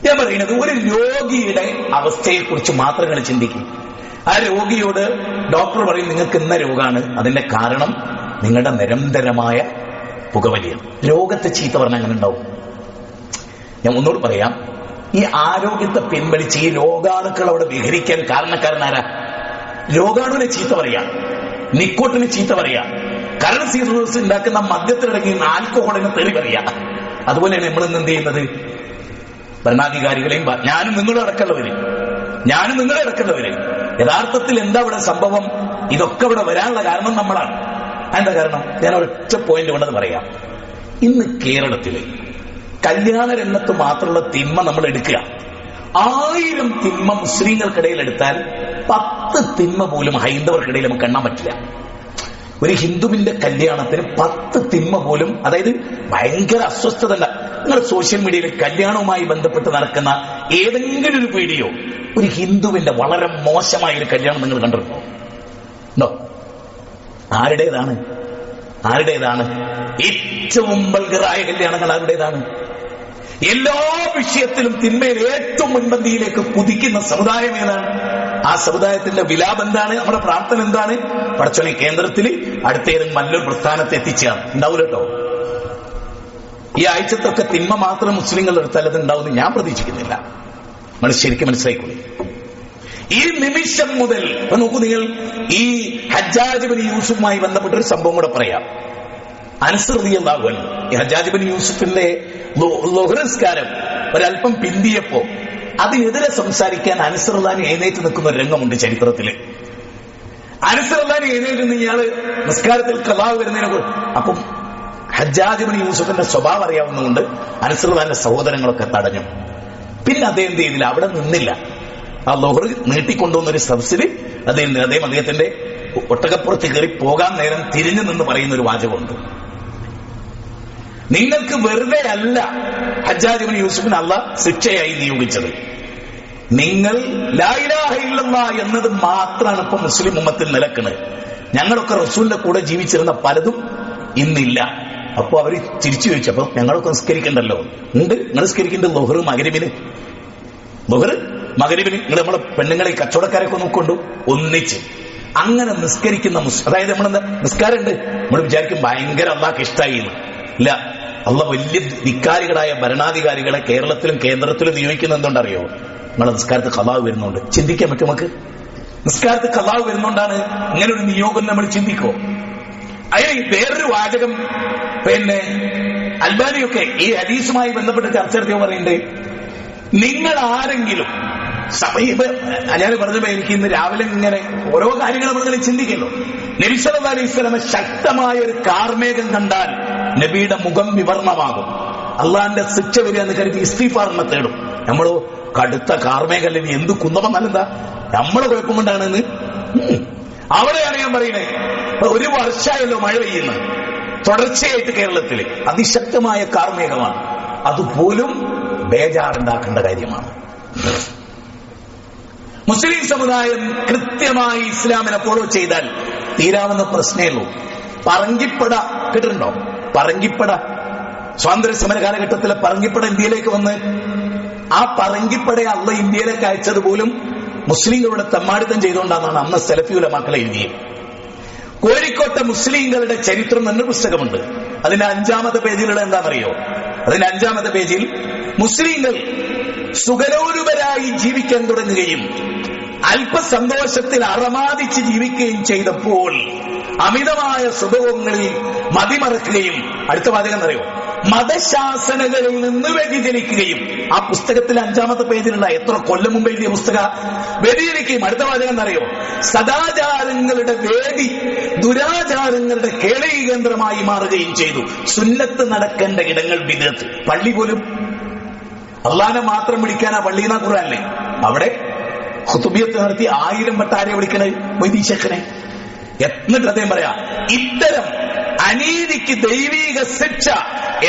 ഞാൻ പറയുന്നത്, ഒരു രോഗിയുടെ അവസ്ഥയെക്കുറിച്ച് മാത്രങ്ങൾ ചിന്തിക്കും. ആ രോഗിയോട് ഡോക്ടർ പറയും നിങ്ങൾക്ക് ഇന്ന രോഗമാണ്, അതിന്റെ കാരണം നിങ്ങളുടെ നിരന്തരമായ പുകവലിയാണ്. രോഗത്തെ ചീത്ത പറഞ്ഞാൽ അങ്ങനെ ഉണ്ടാവും. ഞാൻ ഒന്നുകൂടി പറയാം, ഈ ആരോഗ്യത്തെ പിൻവലിച്ച് ഈ രോഗാണുക്കൾ അവിടെ വിഹരിക്കാൻ കാരണക്കാരനാരാ? രോഗാണുവിനെ ചീത്ത പറയാ, നിക്കോട്ടിന് ചീത്ത പറയാ, കരൾസിറോസിസ് ഉണ്ടാക്കുന്ന മദ്യത്തിലടങ്ങി ആൽക്കഹോളിനെ തെറി പറയാ. അതുപോലെയാണ് നമ്മൾ ഇന്ന് എന്ത് ചെയ്യുന്നത്? ഭരണാധികാരികളെയും ഞാനും നിങ്ങളും അടക്കേണ്ടവര് യഥാർത്ഥത്തിൽ എന്താ ഇവിടെ സംഭവം? ഇതൊക്കെ ഇവിടെ വരാനുള്ള കാരണം നമ്മളാണ്. എന്താ കാരണം? ഞാൻ ഒരൊറ്റ പോയിന്റ് കൊണ്ടത് പറയാം. ഇന്ന് കേരളത്തില് കല്യാണ രംഗത്ത് മാത്രമുള്ള തിന്മ നമ്മൾ എടുക്കുക, 1000 തിന്മ മുസ്ലിങ്ങൾക്കിടയിൽ എടുത്താൽ 10 തിന്മ പോലും ഹൈന്ദവർക്കിടയിൽ നമുക്ക് എണ്ണാൻ പറ്റില്ല. ഒരു ഹിന്ദുവിന്റെ കല്യാണത്തിന് 10 തിന്മ പോലും, അതായത് ഭയങ്കര അസ്വസ്ഥത. നിങ്ങൾ സോഷ്യൽ മീഡിയയിൽ കല്യാണവുമായി ബന്ധപ്പെട്ട് നടക്കുന്ന ഏതെങ്കിലും ഒരു വീഡിയോ, ഒരു ഹിന്ദുവിന്റെ വളരെ മോശമായ ഒരു കല്യാണം നിങ്ങൾ കണ്ടിട്ടുണ്ടോ? ആരുടേതാണ്? ഏറ്റവും വൾഗറായ കല്യാണങ്ങൾ ആരുടേതാണ്? എല്ലാ വിഷയത്തിലും തിന്മയിൽ ഏറ്റവും മുൻപന്തിയിലേക്ക് കുതിക്കുന്ന സമുദായം ഏതാണ്? ആ സമുദായത്തിന്റെ വിലാപം എന്താണ്? നമ്മുടെ പ്രാർത്ഥന എന്താണ്? പടച്ചോനെ കേന്ദ്രത്തിൽ അടുത്തേതും നല്ലൊരു പ്രസ്ഥാനത്തെ എത്തിച്ചാണ്. ഉണ്ടാവില്ല കേട്ടോ. ഈ ആഴ്ചത്തൊക്കെ തിന്മ മാത്രം മുസ്ലിങ്ങൾ എടുത്താൽ അത് ഉണ്ടാവുമെന്ന് ഞാൻ പ്രതീക്ഷിക്കുന്നില്ല. നമ്മൾ ശരിക്കും മനസ്സിലായിക്കൊള്ളു. ഈ നിമിഷം മുതൽ നോക്കൂ നിങ്ങൾ, ഈ ഹജ്ജാജ് ബിൻ യൂസുഫുമായി ബന്ധപ്പെട്ടൊരു സംഭവം കൂടെ പറയാം. അനസ് റളിയല്ലാഹു അൻഹു ഈ ഹജ്ജാജ് ബിൻ യൂസുഫിന്റെ ളുഹ്ർ നിസ്കാരം ഒരല്പം പിന്തിയപ്പോ അതിനെതിരെ സംസാരിക്കാൻ അനസ് റളിയല്ലാഹു എഴുന്നേറ്റ് നിൽക്കുന്ന ഒരു രംഗമുണ്ട് ചരിത്രത്തില്. അനസ് റളിയല്ലാഹു എഴുന്നേറ്റ് നിന്ന് ഇയാള് നിസ്കാരത്തിൽ ഖളാ വരുന്നതിനെ അപ്പം ഹജ്ജാജ് ബിൻ യൂസുഫിന്റെ സ്വഭാവം അറിയാവുന്നതുകൊണ്ട് അനസ് റളിയല്ലാഹുവിന്റെ സഹോദരങ്ങളൊക്കെ തടഞ്ഞു. പിന്നെ അദ്ദേഹം എന്ത് ചെയ്തില്ല, അവിടെ നിന്നില്ല. ആ ളുഹ്ർ നീട്ടിക്കൊണ്ടുവന്നൊരു സദസ്സിൽ അദ്ദേഹം അദ്ദേഹത്തിന്റെ ഒട്ടകപ്പുറത്ത് കയറി പോകാൻ നേരം തിരിഞ്ഞു നിന്ന് പറയുന്ന ഒരു വാചകമുണ്ട്. നിങ്ങൾക്ക് വെറുതെ അല്ല ഹജ്ജാജ് ബിൻ യൂസുഫിന് അല്ലാഹ് ശിക്ഷയായി നിയോഗിച്ചത്. നിങ്ങൾ ലാ ഇലാഹ ഇല്ലല്ലാഹ് എന്നത് മാത്രമാണ് ഇപ്പൊ മുസ്ലിം ഉമ്മത്തിൽ നിലക്കുന്നത്. ഞങ്ങളൊക്കെ റസൂലിന്റെ കൂടെ ജീവിച്ചിരുന്ന പലതും ഇന്നില്ല. അപ്പൊ അവര് തിരിച്ചു ചോദിച്ചപ്പോ ഞങ്ങളൊക്കെ നിസ്കരിക്കണ്ടല്ലോ. ഉണ്ട്, നിങ്ങൾ നിസ്കരിക്കേണ്ടത് ളുഹ്ർ മഗ്‌രിബിന് നിങ്ങൾ നമ്മളെ പെണ്ണുങ്ങളെ കച്ചവടക്കാരൊക്കെ നോക്കൊണ്ടു ഒന്നിച്ച് അങ്ങനെ നിസ്കരിക്കുന്ന അതായത് നമ്മളെന്താ നിസ്കാരമുണ്ട് നമ്മൾ വിചാരിക്കും ഭയങ്കര അള്ളാഹ്ക്ക് ഇഷ്ടായി. ഇല്ല, അള്ളാഹ് വലിയ ധിക്കാരികളായ ഭരണാധികാരികളെ കേരളത്തിലും കേന്ദ്രത്തിലും നിയോഗിക്കുന്ന എന്തുകൊണ്ടറിയോ? നമ്മളെ നിസ്കാരത്ത് ഖളാ വരുന്നുണ്ട്. ചിന്തിക്കാൻ പറ്റും നമുക്ക്? നിസ്കാരത്ത് ഖളാ വരുന്നുകൊണ്ടാണ് ഇങ്ങനെ ഒരു നിയോഗം നമ്മൾ ചിന്തിക്കോ? അതിന് വേറൊരു വാചകം അൽബാനിയൊക്കെ ഈ ഹദീസുമായി ബന്ധപ്പെട്ട് ചർച്ച നടത്തിയോ പറയുന്നുണ്ട്. നിങ്ങൾ ആരെങ്കിലും ഞാൻ പറഞ്ഞപ്പോ എനിക്ക് ഇന്ന് രാവിലെ ഇങ്ങനെ ഓരോ കാര്യങ്ങൾ നമ്മൾ ചിന്തിക്കല്ലോ. നബി സല്ലല്ലാഹു അലൈഹി വസല്ലം ശക്തമായ ഒരു കാർമേഘം കണ്ടാൽ നബിയുടെ മുഖം വിവർണമാകും. അള്ളാന്റെ ശിക്ഷ വരിക എന്ന് കരുതി ഇസ്തിഗ്ഫാറിനെ തേടും. നമ്മളോ കടുത്ത കാർമേഘം എന്ത് കുന്നപ്പം നല്ലെന്താ നമ്മളെ കുഴപ്പം കൊണ്ടാണെന്ന് അവിടെയാണ് ഞാൻ പറയുന്നത്. ഒരു വർഷമായല്ലോ മഴ പെയ്യുന്നത് തുടർച്ചയായിട്ട് കേരളത്തിൽ അതിശക്തമായ കാർമേഘമാണ്. അതുപോലും ബേജാറുണ്ടാക്കേണ്ട കാര്യമാണ്. മുസ്ലിം സമുദായം കൃത്യമായി ഇസ്ലാമിനെ ഫോളോ ചെയ്താൽ തീരാവുന്ന പ്രശ്നമേ ഉള്ളൂ. പറങ്കിപ്പട കേട്ടിട്ടുണ്ടോ? പറങ്കിപ്പട സ്വാതന്ത്ര്യ സമര കാലഘട്ടത്തിലെ പറങ്കിപ്പട ഇന്ത്യയിലേക്ക് വന്ന് ആ പറങ്കിപ്പടയെ അള്ളാഹ് ഇന്ത്യയിലേക്ക് അയച്ചത് പോലും മുസ്ലിങ്ങളുടെ തെമ്മാടിത്തം ചെയ്തുകൊണ്ടാണെന്നാണ് അന്ന് സലഫി ഉലമാക്കൾ എഴുതിയത്. കോഴിക്കോട്ടെ മുസ്ലിങ്ങളുടെ ചരിത്രം എന്നൊരു പുസ്തകമുണ്ട്. അതിന്റെ 5-ാമത്തെ പേജിലുള്ള എന്താണെന്നറിയോ? അതിന്റെ 5-ാമത്തെ പേജിൽ മുസ്ലിങ്ങൾ സുഖലോലുപരായി ജീവിക്കാൻ തുടങ്ങുകയും അല്പസന്തോഷത്തിൽ അറമാദിച്ച് ജീവിക്കുകയും ചെയ്തപ്പോൾ അമിതമായ സുഖങ്ങളിൽ മതിമറക്കുകയും അടുത്ത വാചകം അറിയോ? മതശാസനകളിൽ നിന്ന് വ്യതിചലിക്കുകയും. ആ പുസ്തകത്തിൽ 5-ാമത്തെ പേജിലുള്ള എത്ര കൊല്ലം മുമ്പ് എഴുതിയ പുസ്തക വ്യതിചലിക്കുകയും. അടുത്ത വാചകം അറിയോ? സദാചാരങ്ങളുടെ വേദി ദുരാചാരങ്ങളുടെ കേളി കേന്ദ്രമായി മാറുകയും ചെയ്തു. സുന്നത്ത് നടക്കേണ്ട ഇടങ്ങൾ ബിദ്അത്ത്. പള്ളി പോലും അള്ളാനെ മാത്രം വിളിക്കാനാ പള്ളിന്നാ ഖുർആനിലെ. അവിടെ ഖുതുബിയത്ത് നടത്തി 1000 വട്ടം ആരെ വിളിക്കണേ? മൊയ്തീൻ ശേഖനെ. എന്നിട്ട് അദ്ദേഹം പറയാ ഇത്തരം അനീതിക്ക് ദൈവീക ശിക്ഷ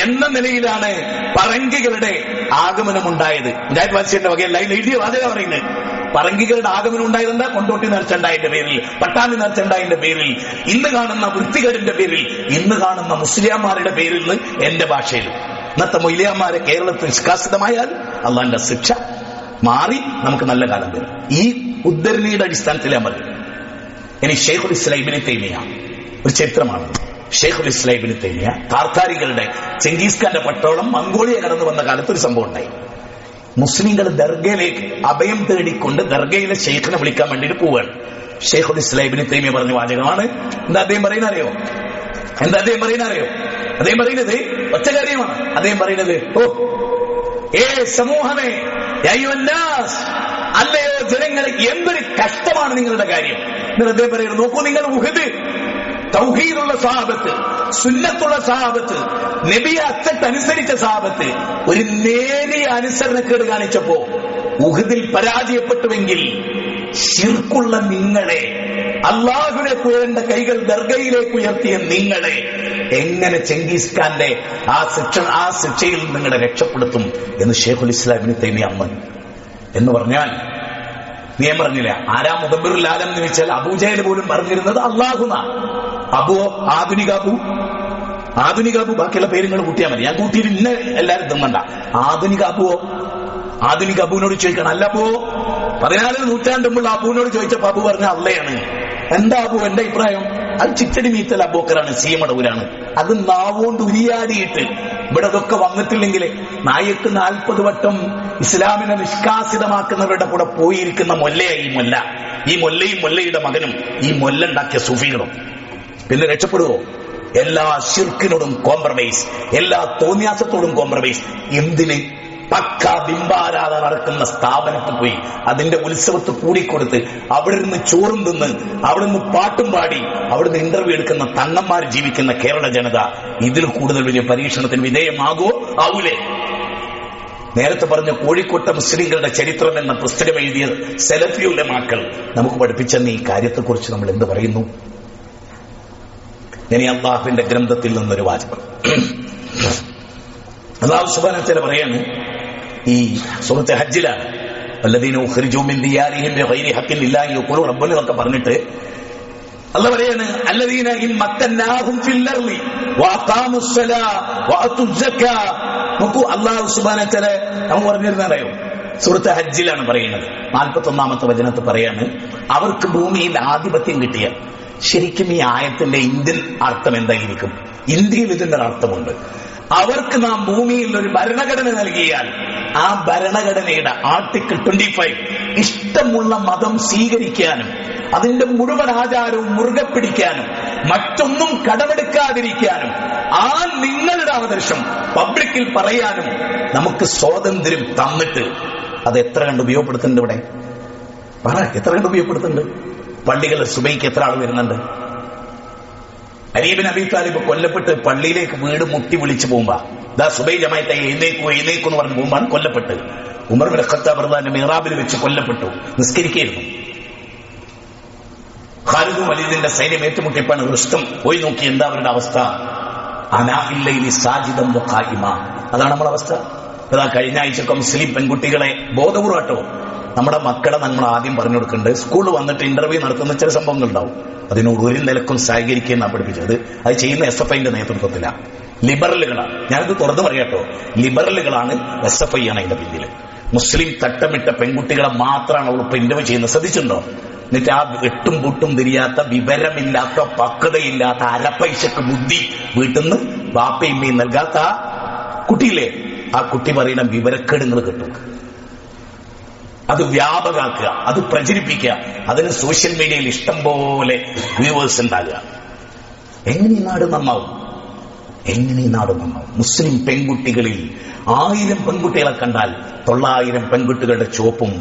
എന്ന നിലയിലാണ് പറങ്കികളുടെ ആഗമനം ഉണ്ടായത്. മുജാഹിദ് വാസിയുടെ വകയല്ല, അതിൽ എഴുതിയ വാചക പറയുന്നത്. പറങ്കികളുടെ ആഗമനം ഉണ്ടായതെന്താ? കൊണ്ടോട്ടി നേർച്ചണ്ടായതിന്റെ പേരിൽ, പട്ടാമ്പി നേർച്ചണ്ടായതിന്റെ പേരിൽ, ഇന്ന് കാണുന്ന വൃത്തികേടിന്റെ പേരിൽ, ഇന്ന് കാണുന്ന മുസ്ലിംമാരുടെ പേരിൽ നിന്ന് എന്റെ ഭാഷയിൽ ഇന്നത്തെ മൊയ്ലിയാമാരെ കേരളത്തിൽ നിഷ്കാസിതമായാൽ അള്ളാന്റെ ശിക്ഷ മാറി നമുക്ക് നല്ല കാലം വരും. ഈ ഉദ്ധരണിയുടെ അടിസ്ഥാനത്തിൽ ഞാൻ പറയും. ഇനി ഷെയ്ഖുൽ ഇസ്ലാം ഇബ്നു തൈമിയ ഒരു ചരിത്രമാണ്. ഷെയ്ഖുൽ ഇസ്ലാം ഇബ്നു തൈമിയ താർത്താരികളുടെ ചെങ്കീസ് ഖാന്റെ പട്ടോളം മംഗോളിയ കടന്നു വന്ന കാലത്ത് ഒരു സംഭവം ഉണ്ടായി. മുസ്ലിങ്ങൾ ദർഗയിലേക്ക് അഭയം തേടിക്കൊണ്ട് ദർഗയിലെ ഷെയ്ഖിനെ വിളിക്കാൻ വേണ്ടിയിട്ട് പോവുകയാണ്. ഷെയ്ഖുൽ ഇസ്ലാം ഇബ്നു തൈമിയ പറഞ്ഞ വാചകമാണ്. എന്താ അദ്ദേഹം പറയുന്നത് അറിയോ? അദ്ദേഹം പറയുന്നത് ഒറ്റ കാര്യമാണ്. അദ്ദേഹം പറയുന്നത്, ഓ ഏ സമൂഹമേ, അല്ലയോ ജനങ്ങളെ, എന്തൊരു കഷ്ടമാണ് നിങ്ങളുടെ കാര്യം. എന്നിട്ട് അദ്ദേഹം പറയുന്നത്, നോക്കൂ നിങ്ങൾ ഉഹദ് തൗഹീദുള്ള സഹാബത്ത്, സുന്നത്തുള്ള സഹാബത്ത്, നബിയെ അച്ചട്ടനുസരിച്ച സഹാബത്ത് ഒരു നേരിയ അനുസരണക്കേട് കാണിച്ചപ്പോ ഉഹദിൽ പരാജയപ്പെട്ടുവെങ്കിൽ ശിർക്കുള്ള നിങ്ങളെ, അള്ളാഹുവിനെ കൂടേണ്ട കൈകൾ ദർഗയിലേക്ക് ഉയർത്തിയ നിങ്ങളെ എങ്ങനെ ചെങ്കീസ് ഖാന്റെ ആ ശിക്ഷയിൽ നിങ്ങളെ രക്ഷപ്പെടുത്തും എന്ന് ഷെയ്ഖുൽ ഇസ്ലാം ഇബ്നു തൈമിയ അമ്മ എന്ന് പറഞ്ഞാൽ, നീ പറഞ്ഞില്ല ആരാ മുദബ്ബിറുൽ ആലം എന്ന് വെച്ചാൽ അബൂജഹൽ പോലും പറഞ്ഞിരുന്നത് അള്ളാഹുന. ആധുനിക അബു ആധുനിക അബു ബാക്കിയുള്ള പേരുകൾ കൂട്ടിയാൽ മതി. ഞാൻ കൂട്ടിയിട്ട് ഇന്ന എല്ലാരും തിന്നണ്ട. ആധുനിക അബുവോ? ആധുനിക അബുവിനോട് ചോദിക്കണം. അല്ല അബുവോ 14 നൂറ്റാണ്ട് മുമ്പ് അബുവിനോട് ചോദിച്ചപ്പോ അബു പറഞ്ഞ അള്ളയാണ്. എന്താ അബു എന്റെ അഭിപ്രായം? അത് ചിറ്റടി മീത്തൽ അബൂക്കറാണ്, സീമടവൂരാണ്. അത് നാവോണ്ട് ഉരിയാടിയിട്ട് ഇവിടെ അതൊക്കെ വന്നിട്ടില്ലെങ്കിൽ നായക്ക് 40 വട്ടം ഇസ്ലാമിനെ നിഷ്കാസിതമാക്കുന്നവരുടെ കൂടെ പോയിരിക്കുന്ന മൊല്ലയായി ഈ മൊല്ല. ഈ മൊല്ലയും മൊല്ലയുടെ മകനും ഈ മൊല്ല ഉണ്ടാക്കിയ സുഫികളും പിന്നെ രക്ഷപ്പെടുവോ? എല്ലാ ശിർക്കിനോടും കോംപ്രമൈസ്, എല്ലാ തോന്നിയാസത്തോടും കോംപ്രമൈസ്. എന്തിന്? പക്ക ബിംബാരാധന നടക്കുന്ന സ്ഥാപനത്തിൽ പോയി അതിന്റെ ഉത്സവത്ത് കൂടിക്കൊടുത്ത് അവിടെ നിന്ന് ചോറും തിന്ന് അവിടെ നിന്ന് പാട്ടും പാടി അവിടുന്ന് ഇന്റർവ്യൂ എടുക്കുന്ന തങ്ങന്മാർ ജീവിക്കുന്ന കേരള ജനത ഇതിൽ കൂടുതൽ വലിയ പരീക്ഷണത്തിന് വിധേയമാകോ? ആവൂലേ? നേരത്തെ പറഞ്ഞ കോഴിക്കോട്ടെ മുസ്ലിങ്ങളുടെ ചരിത്രം എന്ന പുസ്തകം എഴുതിയ സലഫി ഉലമാക്കൾ നമുക്ക് പഠിപ്പിച്ചെന്ന ഈ കാര്യത്തെക്കുറിച്ച് നമ്മൾ എന്ത് പറയുന്നു? ഇനി അള്ളാഹുവിന്റെ ഗ്രന്ഥത്തിൽ നിന്നൊരു വാചകം. അല്ലാഹു സുബ്ഹാനഹു വ തആല പറയാണ്, ഈ സൂറത്ത് ഹജ്ജിലാണ്, വല്ലദീന ഉഖ്രിജൂ മിൻ ദിയാരിഹിം ബിഗൈരി ഹഖ്ഖിൻ ഇല്ലാ യഖൂലു റബ്ബുന എന്നൊക്കെ പറഞ്ഞിട്ട് അല്ലാഹു പറയാണ്, അല്ലദീന ഇൻ മക്കന്നാഹും ഫിൽ അർളി വഅഖാമുസ് സലാ വഅതുസ് സക്കാ. നോക്കൂ, അല്ലാഹു സുബ്ഹാനഹു വ തആല നമ്മൾ പറഞ്ഞിരുന്നറിയോ, സൂറത്ത് ഹജ്ജിലാണ് പറയുന്നത്. 41-ാമത്തെ വചനത്തിൽ പറയാണ്, അവർക്ക് ഭൂമിയിൽ ആധിപത്യം കിട്ടിയ. ശരിക്കും ഈ ആയത്തിന്റെ ഇന്ത്യൻ അർത്ഥം എന്തായിരിക്കും? ഇന്ത്യയിൽ ഇതിന്റെ അർത്ഥമുണ്ട്. അവർക്ക് നാം ഭൂമിയിൽ ഒരു ഭരണഘടന നൽകിയാൽ ആ ഭരണഘടനയുടെ ആർട്ടിക്കിൾ 25 ഇഷ്ടമുള്ള മതം സ്വീകരിക്കാനും അതിന്റെ മുഴുവൻ ആചാരവും മുറുകെ പിടിക്കാനും മറ്റൊന്നും കടമെടുക്കാതിരിക്കാനും ആ നിങ്ങളുടെ ആദർശം പബ്ലിക്കിൽ പറയാനും നമുക്ക് സ്വാതന്ത്ര്യം തന്നിട്ട് അത് എത്ര കണ്ട് ഉപയോഗപ്പെടുത്തുന്നുണ്ട്? ഇവിടെ പറ, എത്ര കണ്ട് ഉപയോഗപ്പെടുത്തുന്നുണ്ട്? പള്ളികളിൽ സുബൈക്ക് എത്ര ആൾ വരുന്നുണ്ട്? അലി ഇബ്നു അബീ താലിബ് കൊല്ലപ്പെട്ട് പള്ളിയിലേക്ക് വീട് മുട്ടി വിളിച്ചു പോകുമ്പോ ദാ സുബൈ ജമാഅത്തെ എഴുന്നേക്കൂ എന്ന് പറഞ്ഞ് പോകുമ്പോൾ കൊല്ലപ്പെട്ട്. ഉമർ ഇബ്നു ഖത്താബ് റളിയല്ലാഹു മിഹ്റാബിൽ വെച്ച് കൊല്ലപ്പെട്ടു, നിസ്കരിക്കായിരുന്നു. ഖാലിദും വലീദിന്റെ സൈന്യം ഏറ്റുമുട്ടിയപ്പാണ് റുസ്തം പോയി നോക്കി, എന്താ അവരുടെ അവസ്ഥ? അനാ ഫിൽ ലൈലി സാജിദൻ വഖായിമ. അതാണ് നമ്മുടെ അവസ്ഥ. അതാ കഴിഞ്ഞ ആഴ്ചയൊക്കെ മുസ്ലിം പെൺകുട്ടികളെ ബോധപൂർവ്വട്ടോ നമ്മുടെ മക്കളെ നമ്മൾ ആദ്യം പറഞ്ഞു കൊടുക്കേണ്ടത്, സ്കൂളിൽ വന്നിട്ട് ഇന്റർവ്യൂ നടത്തുന്ന ചില സംഭവങ്ങൾ ഉണ്ടാവും, അതിനോട് ഒരു നിലക്കും സഹകരിക്കുകയെന്നാണ് പഠിപ്പിച്ചത്. അത് ചെയ്യുന്ന SFIന്റെ നേതൃത്വത്തിലാണ്. ലിബറലുകളാണ്, ഞാനിത് തുറന്നു പറയാട്ടോ, ലിബറലുകളാണ്, SFI ആണ് അതിന്റെ പിന്നില്. മുസ്ലിം തട്ടമിട്ട പെൺകുട്ടികളെ മാത്രമാണ് അവൾ ഇപ്പൊ ഇന്റർവ്യൂ ചെയ്യുന്നത്. ശ്രദ്ധിച്ചിട്ടുണ്ടോ? എന്നിട്ട് ആ എട്ടും പൊട്ടും തിരിയാത്ത, വിവരമില്ലാത്ത, പക്വതയില്ലാത്ത, അരപ്പൈസക്ക് ബുദ്ധി വീട്ടിൽ നിന്ന് ബാപ്പയും നൽകാത്ത ആ കുട്ടിയില്ലേ, ആ കുട്ടി പറയുന്ന വിവരക്കേടുകൾ കിട്ടും. അത് വ്യാപകാക്കുക, അത് പ്രചരിപ്പിക്കുക, അതിന് സോഷ്യൽ മീഡിയയിൽ ഇഷ്ടം പോലെ വ്യൂവേഴ്സ് ഉണ്ടാകുക. എങ്ങനെ ഈ നാട് നന്നാവും? എങ്ങനെ ഈ നാട് നന്നാവും? മുസ്ലിം പെൺകുട്ടികളിൽ 1000 പെൺകുട്ടികളെ കണ്ടാൽ 900 പെൺകുട്ടികളുടെ ചുവപ്പും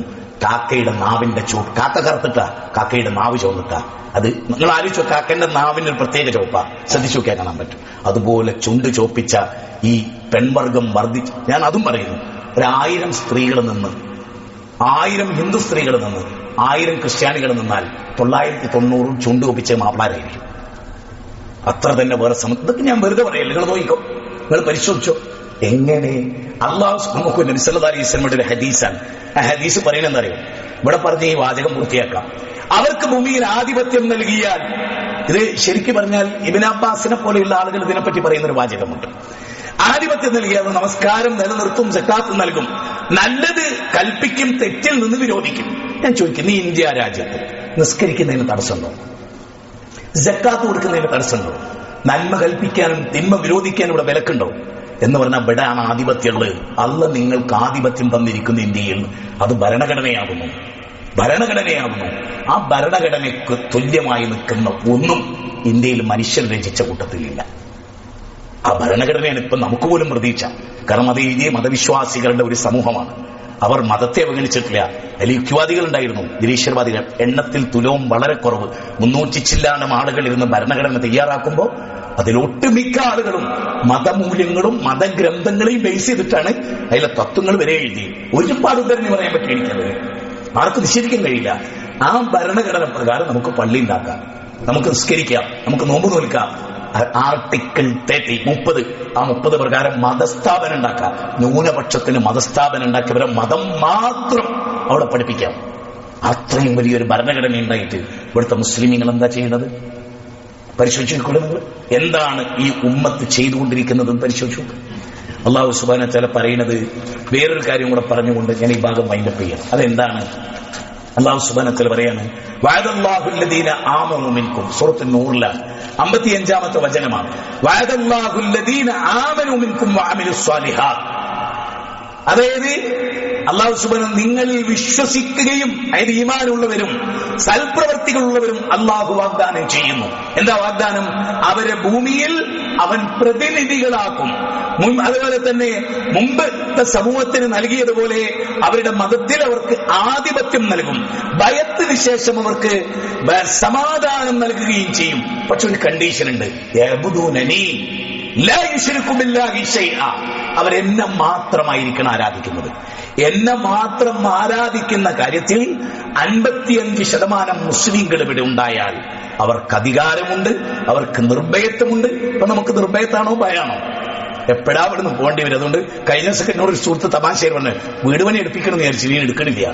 കാക്കയുടെ നാവിന്റെ ചുവപ്പ്. കാക്ക കറുത്തിട്ട, കാക്കയുടെ നാവ് ചുവന്നിട്ട. അത് നിങ്ങൾ ആലോചിച്ചോ, കാക്കന്റെ നാവിന് ഒരു പ്രത്യേക ചുവപ്പാ, ശ്രദ്ധിച്ചു നോക്കിയാൽ കാണാൻ പറ്റും. അതുപോലെ ചുണ്ട് ചോപ്പിച്ച ഈ പെൺവർഗം വർദ്ധിച്ചു. ഞാൻ അതും പറയുന്നു, 1000 സ്ത്രീകളിൽ നിന്ന്, 1000 ഹിന്ദു സ്ത്രീകളിൽ നിന്ന്, 1000 ക്രിസ്ത്യാനികളിൽ നിന്നാൽ 990 ചുണ്ടുകൊപ്പിച്ച മാപ്പിളാരായിരിക്കും. അത്ര തന്നെ വേറെ ഇതൊക്കെ ഞാൻ വെറുതെ പറയല്ല, നിങ്ങൾ നോക്കിക്കോ, നിങ്ങൾ പരിശോധിച്ചോ. എങ്ങനെ അള്ളാഹു നമുക്ക് നബി സല്ലല്ലാഹു അലൈഹി വസല്ലമയുടെ ഒരു ഹദീസാണ്. ആ ഹദീസ് പറയുന്നത് അറിയാം. ഇവിടെ പറഞ്ഞ ഈ വാചകം പൂർത്തിയാക്കാം. അവർക്ക് ഭൂമിയിൽ ആധിപത്യം നൽകിയാൽ, ഇത് ശരിക്കും പറഞ്ഞാൽ ഇബ്നു അബ്ബാസിനെ പോലെയുള്ള ആളുകൾ ഇതിനെപ്പറ്റി പറയുന്ന ഒരു വാചകമുണ്ട്. ആധിപത്യം നൽകിയാൽ നമസ്കാരം നിലനിർത്തും, സക്കാത്ത് നൽകും, നല്ലത് കൽപ്പിക്കും, തെറ്റിൽ നിന്ന് വിരോധിക്കും. ഞാൻ ചോദിക്കുന്നു, ഈ ഇന്ത്യ രാജ്യത്ത് നിസ്കരിക്കുന്നതിന് തടസ്സമുണ്ടോ? സക്കാത്ത് കൊടുക്കുന്നതിന് തടസ്സമുണ്ടോ? നന്മ കൽപ്പിക്കാനും തിന്മ വിരോധിക്കാനും ഇവിടെ വിലക്കുണ്ടോ? എന്ന് പറഞ്ഞാൽ ഇവിടെയാണ് ആധിപത്യമുള്ളത്. അല്ല നിങ്ങൾക്ക് ആധിപത്യം തന്നിരിക്കുന്ന ഇന്ത്യയിൽ അത് ഭരണഘടനയാകുന്നു. ആ ഭരണഘടനയ്ക്ക് തുല്യമായി നിൽക്കുന്ന ഒന്നും ഇന്ത്യയിൽ മനുഷ്യർ രചിച്ച കൂട്ടത്തിലില്ല. ആ ഭരണഘടനയാണ് ഇപ്പൊ നമുക്ക് പോലും പ്രതീക്ഷ. കാരണം അത് എഴുതിയ മതവിശ്വാസികളുടെ ഒരു സമൂഹമാണ്. അവർ മതത്തെ അവഗണിച്ചിട്ടില്ല. അതിൽ യുക്തിവാദികൾ ഉണ്ടായിരുന്നു, നിരീശ്വരവാദികൾ. എണ്ണത്തിൽ തുലവും വളരെ കുറവ്, 300 ചില്ലാനം ആളുകൾ ഇരുന്ന് ഭരണഘടന തയ്യാറാക്കുമ്പോൾ അതിലൊട്ടുമിക്ക ആളുകളും മതമൂല്യങ്ങളും മതഗ്രന്ഥങ്ങളെയും ബേസ് ചെയ്തിട്ടാണ് അതിലെ തത്വങ്ങൾ വരെ എഴുതി. ഒരുപാട് ഉദ്ധരണി പറയാൻ പറ്റും എനിക്കത്, ആർക്കും നിഷേധിക്കാൻ കഴിയില്ല. ആ ഭരണഘടന പ്രകാരം നമുക്ക് പള്ളി ഉണ്ടാക്കാം, നമുക്ക് നിസ്കരിക്കാം, നമുക്ക് നോമ്പ് നോൽക്കാം. ആർട്ടിക്കിൾ 30 ആ 30 പ്രകാരം മതസ്ഥാപനം ഉണ്ടാക്കാം. ന്യൂനപക്ഷത്തിന് മതസ്ഥാപനം ഉണ്ടാക്കിയവരെ മതം മാത്രം അവിടെ പഠിപ്പിക്കാം. അത്രയും വലിയൊരു ഭരണഘടന ഉണ്ടായിട്ട് ഇവിടുത്തെ മുസ്ലിമീങ്ങൾ എന്താ ചെയ്യുന്നത്? പരിശോധിച്ചുകൊള്ളു. നിങ്ങൾ എന്താണ് ഈ ഉമ്മത്ത് ചെയ്തുകൊണ്ടിരിക്കുന്നതെന്ന് പരിശോധിച്ചു. അല്ലാഹു സുബ്ഹാനഹു വ തആല പറയുന്നത് വേറൊരു കാര്യം കൂടെ പറഞ്ഞുകൊണ്ട് ഞാൻ ഈ ഭാഗം വൈൻഡപ്പ് ചെയ്യാം. അതെന്താണ്? അല്ലാഹു സുബ്ഹാനഹു വ തആല പറയാണ്, വഅദല്ലാഹു അല്ലദീന ആമനൂ മിൻകും, സൂറത്തുൻ നൂറിലാണ് 55-ാമത്തെ വചനമാണ്. വഅദല്ലാഹു അല്ലദീന ആമനൂ മിൻകും വഅമിലുസ് സ്വാലിഹാത്ത്. അതായത് അല്ലാഹു സുബ്ഹാനഹു നിങ്ങളിൽ വിശ്വസിക്കുകയും അതായത് ഈമാനുള്ളവരും സൽപ്രവർത്തികളുള്ളവരും അല്ലാഹു വാഗ്ദാനം ചെയ്യുന്നു. എന്താ വാഗ്ദാനം? അവരെ ഭൂമിയിൽ അവൻ പ്രതിനിധികളാക്കും. അതുപോലെ തന്നെ മുമ്പത്തെ സമൂഹത്തിന് നൽകിയതുപോലെ അവരുടെ മതത്തിൽ അവർക്ക് ആധിപത്യം നൽകും. ഭയത്തിന് ശേഷം അവർക്ക് സമാധാനം നൽകുകയും ചെയ്യും. പക്ഷെ ഒരു കണ്ടീഷൻ ഉണ്ട്, യഅ്ബുദൂനനി ലാ യുശ്രികു ബില്ലാഹി ശൈഅ. അവരെന്നെ മാത്രമായിരിക്കണം ആരാധിക്കുന്നത്. എന്നെ മാത്രം ആരാധിക്കുന്ന കാര്യത്തിൽ 55% മുസ്ലിങ്ങൾ ഇവിടെ ഉണ്ടായാൽ അവർക്ക് അധികാരമുണ്ട്, അവർക്ക് നിർഭയത്വമുണ്ട്. അപ്പൊ നമുക്ക് നിർഭയത്താണോ ഭയാണോ? എപ്പോഴാ ഇവിടെ നിന്ന് പോകേണ്ടി വരും. അതുകൊണ്ട് കഴിഞ്ഞ സെക്കൻഡിനോട് ഒരു സുഹൃത്ത് തമാശയിൽ പറഞ്ഞ് വീട് പണി എടുപ്പിക്കണമെന്ന് വിചാരിച്ചു, നീ എടുക്കണില്ല.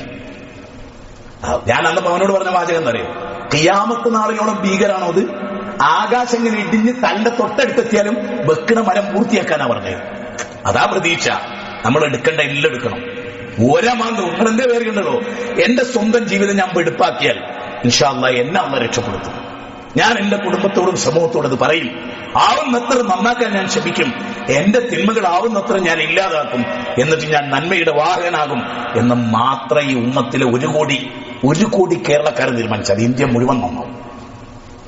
ഞാൻ അന്ന് അവനോട് പറഞ്ഞ വാചകം എന്താ അറിയോ? ഖിയാമത്ത് നാളിനോളം ഭീകരാണോ അത്? ആകാശം ഇങ്ങനെ ഇടിഞ്ഞ് തന്റെ തൊട്ടടുത്തെത്തിയാലും വെക്കണ മരം പൂർത്തിയാക്കാനാ പറഞ്ഞത്. അതാ പ്രതീക്ഷ. നമ്മൾ എടുക്കേണ്ട എല്ലാം എടുക്കണം. ഓരമാന്തം നിങ്ങൾ എന്തേ പേരുണ്ടല്ലോ, എന്റെ സ്വന്തം ജീവിതം ഞാൻ വെടുപ്പാക്കിയാൽ ഇൻഷാ അല്ലാഹ് എന്നെ അള്ളാഹ് രക്ഷപ്പെടുത്തും. ഞാൻ എന്റെ കുടുംബത്തോടും സമൂഹത്തോടും അത് പറയും. ആവുന്നത്ര നന്നാക്കാൻ ഞാൻ ശ്രമിക്കും. എന്റെ തിന്മകൾ ആവുന്നത്ര ഞാൻ ഇല്ലാതാക്കും. എന്നിട്ട് ഞാൻ നന്മയുടെ വാഹകനാകും എന്ന് മാത്രം ഈ ഉമ്മത്തിലെ 1 കോടി കേരളക്കാർ തീരുമാനിച്ചത് ഇന്ത്യ മുഴുവൻ നന്നാവും.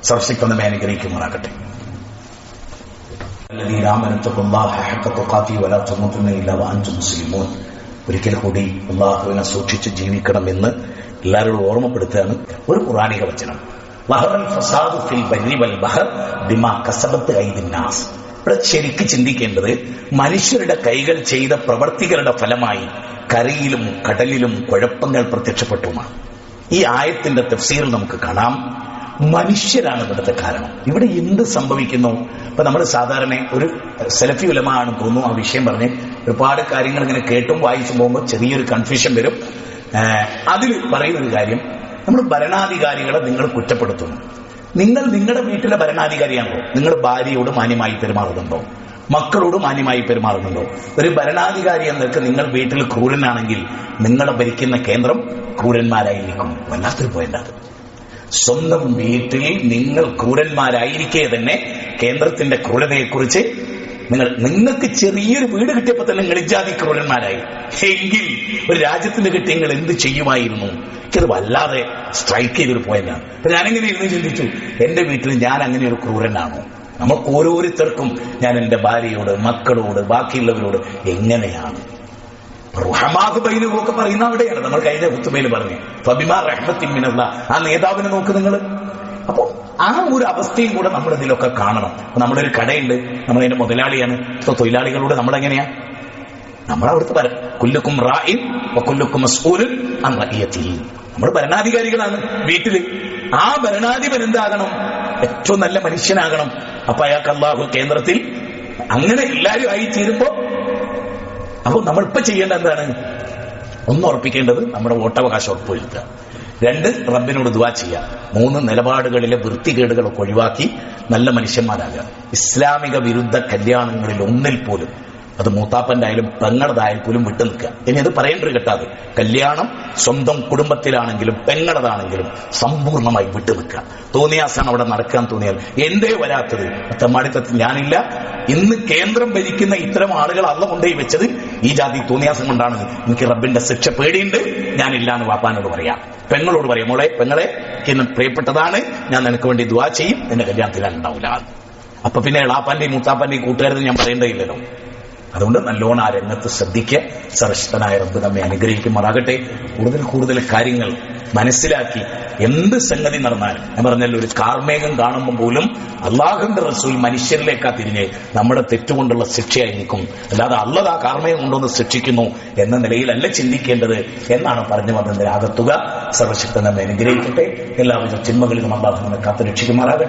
സർവശക്തനെ അനുഗ്രഹിക്കുമാറാകട്ടെ. ഒരിക്കൽ കൂടി അല്ലാഹുവിനെ സൂക്ഷിച്ച് ജീവിക്കണമെന്ന് എല്ലാവരോടും ഓർമ്മപ്പെടുത്തുകയാണ്. ഒരു ഖുർആനിക വചനം, ഇവിടെ ശരിക്ക് ചിന്തിക്കേണ്ടത് മനുഷ്യരുടെ കൈകൾ ചെയ്ത പ്രവർത്തികളുടെ ഫലമായി കരയിലും കടലിലും കുഴപ്പങ്ങൾ പ്രത്യക്ഷപ്പെട്ടുമാണ്. ഈ ആയത്തിന്റെ തഫ്സീറിൽ നമുക്ക് കാണാം, മനുഷ്യരാണ് ഇവിടുത്തെ കാരണം. ഇവിടെ എന്ത് സംഭവിക്കുന്നു? ഇപ്പൊ നമ്മൾ സാധാരണ ഒരു സലഫി ഉലമ ആണ് തോന്നുന്നു ആ വിഷയം പറഞ്ഞ് ഒരുപാട് കാര്യങ്ങൾ ഇങ്ങനെ കേട്ടും വായിച്ചു പോകുമ്പോൾ ചെറിയൊരു കൺഫ്യൂഷൻ വരും. അതിൽ പറയുന്നൊരു കാര്യം, നമ്മൾ ഭരണാധികാരികളെ നിങ്ങൾ കുറ്റപ്പെടുത്തുന്നു. നിങ്ങൾ നിങ്ങളുടെ വീട്ടിലെ ഭരണാധികാരിയാണല്ലോ. നിങ്ങൾ ഭാര്യയോട് മാന്യമായി പെരുമാറുന്നുണ്ടോ? മക്കളോട് മാന്യമായി പെരുമാറുന്നുണ്ടോ? ഒരു ഭരണാധികാരി എന്നൊക്കെ നിങ്ങൾ വീട്ടിൽ ക്രൂരനാണെങ്കിൽ നിങ്ങളെ ഭരിക്കുന്ന കേന്ദ്രം ക്രൂരന്മാരായിരിക്കും. വല്ലാത്തൊരു പോയിന്റ് അത്. സ്വന്തം വീട്ടിൽ നിങ്ങൾ ക്രൂരന്മാരായിരിക്കെ തന്നെ കേന്ദ്രത്തിന്റെ ക്രൂരതയെക്കുറിച്ച് നിങ്ങൾക്ക് ചെറിയൊരു വീട് കിട്ടിയപ്പോ തന്നെ നിങ്ങൾ ഇജാതി ക്രൂരന്മാരായി എങ്കിൽ ഒരു രാജ്യത്തിന് കിട്ടി നിങ്ങൾ എന്ത് ചെയ്യുമായിരുന്നു? എനിക്കത് വല്ലാതെ സ്ട്രൈക്ക് ചെയ്തൊരു പോയിന്റാണ്. അപ്പൊ ഞാനെങ്ങനെ ഇരുന്ന് ചിന്തിച്ചു, എന്റെ വീട്ടിൽ ഞാൻ അങ്ങനെ ഒരു ക്രൂരനാണോ? നമുക്ക് ഓരോരുത്തർക്കും ഞാൻ എന്റെ ഭാര്യയോട്, മക്കളോട്, ബാക്കിയുള്ളവരോട് എങ്ങനെയാണ്? റുഹമാഹു ബൈനഹുമൊക്കെ പറയുന്ന അവിടെയാണ്. നമ്മൾ കഴിഞ്ഞ ഖുതുബയിൽ പറഞ്ഞു, ഫബിമാ റഹ്മത്തിൻ മിനല്ലാഹ്. ആ നേതാവിനെ നോക്ക് നിങ്ങൾ. അപ്പോ ആ ഒരു അവസ്ഥയും കൂടെ നമ്മൾ ഇതിലൊക്കെ കാണണം. നമ്മുടെ ഒരു കടയുണ്ട്, നമ്മളതിന്റെ മുതലാളിയാണ്. തൊഴിലാളികളോട് നമ്മളെങ്ങനെയാ? നമ്മളവിടുത്തെ കുല്ലുക്കും റാഇൻ വകുല്ലുക്കും മസ്ഊലുൻ അൻ റഇയതിഹി. നമ്മൾ ഭരണാധികാരികളാണ് വീട്ടില്. ആ ഭരണാധിപൻ എന്താകണം? ഏറ്റവും നല്ല മനുഷ്യനാകണം. അപ്പൊ അയാൾക്ക് അല്ലാഹു കേന്ദ്രത്തിൽ അങ്ങനെ എല്ലാവരും ആയി തീരുമ്പോ അപ്പൊ നമ്മളിപ്പോ ചെയ്യേണ്ട എന്താണ്? ഒന്ന് ഉറപ്പിക്കേണ്ടത് നമ്മുടെ വോട്ടവകാശം ഉറപ്പുവരുത്തുക. 2, റബ്ബിനോട് ദുആ ചെയ്യുക. 3, നിലപാടുകളിലെ വൃത്തികേടുകളൊക്കെ ഒഴിവാക്കി നല്ല മനുഷ്യന്മാരാകുക. ഇസ്ലാമിക വിരുദ്ധ കല്യാണങ്ങളിൽ ഒന്നിൽ പോലും, അത് മൂത്താപ്പന്റെ ആയാലും പെങ്ങളതായാലും പോലും വിട്ടു നിൽക്കുക. ഇനി അത് പറയേണ്ടത് കേട്ടാത്, കല്യാണം സ്വന്തം കുടുംബത്തിലാണെങ്കിലും പെങ്ങളതാണെങ്കിലും സമ്പൂർണ്ണമായി വിട്ടു നിൽക്കുക. തോന്നിയാസാണ് അവിടെ നടക്കാൻ തോന്നിയാൽ എന്തേ വരാത്തത്? തെമ്മാടിത്തത്തിൽ ഞാനില്ല. ഇന്ന് കേന്ദ്രം ഭരിക്കുന്ന ഇത്തരം ആളുകൾ അള്ള കൊണ്ടുപോയി വെച്ചത് ഈ ജാതി തോന്നിയാസം കൊണ്ടാണ്. എനിക്ക് റബ്ബിന്റെ ശിക്ഷ പേടിയുണ്ട്, ഞാനില്ല എന്ന് വാപ്പാനോട് പറയാം. പെങ്ങളോട് പറയാം, മോളെ പെങ്ങളെ എന്ന് പ്രിയപ്പെട്ടതാണ്, ഞാൻ നിനക്ക് വേണ്ടി ദുആ ചെയ്യും, എന്റെ കല്യാണത്തിൽ ഉണ്ടാവില്ല. അപ്പൊ പിന്നെ എളാപ്പാന്റെയും മൂത്താപ്പാന്റെയും കൂട്ടുകാരെന്ന് ഞാൻ പറയേണ്ടതില്ലല്ലോ. അതുകൊണ്ട് നല്ലോണം ആ രംഗത്ത് ശ്രദ്ധിക്കുക. സർവശക്തനായ റബ്ബ് നമ്മെ അനുഗ്രഹിക്കുമാറാകട്ടെ. കൂടുതൽ കാര്യങ്ങൾ മനസ്സിലാക്കി എന്ത് സംഗതി നടന്നാലും, ഞാൻ പറഞ്ഞല്ലോ, ഒരു കാർമേഘം കാണുമ്പോൾ പോലും അള്ളാഹുവിന്റെ റസൂൽ മനുഷ്യരിലേക്കാ തിരിഞ്ഞ് നമ്മുടെ തെറ്റുകൊണ്ടുള്ള ശിക്ഷയായിരിക്കും, അല്ലാതെ അള്ളാഹ് ആ കാർമേഘം കൊണ്ടൊന്ന് ശിക്ഷിക്കുന്നു എന്ന നിലയിലല്ല ചിന്തിക്കേണ്ടത് എന്നാണ് പറഞ്ഞു വന്നതിന്റെ ആകത്തുക. സർവശക്തൻ നമ്മെ അനുഗ്രഹിക്കട്ടെ. എല്ലാവിധ ചിന്മകളിലും അള്ളാഹു നമ്മെ കാത്തു രക്ഷിക്കുമാറാകട്ടെ.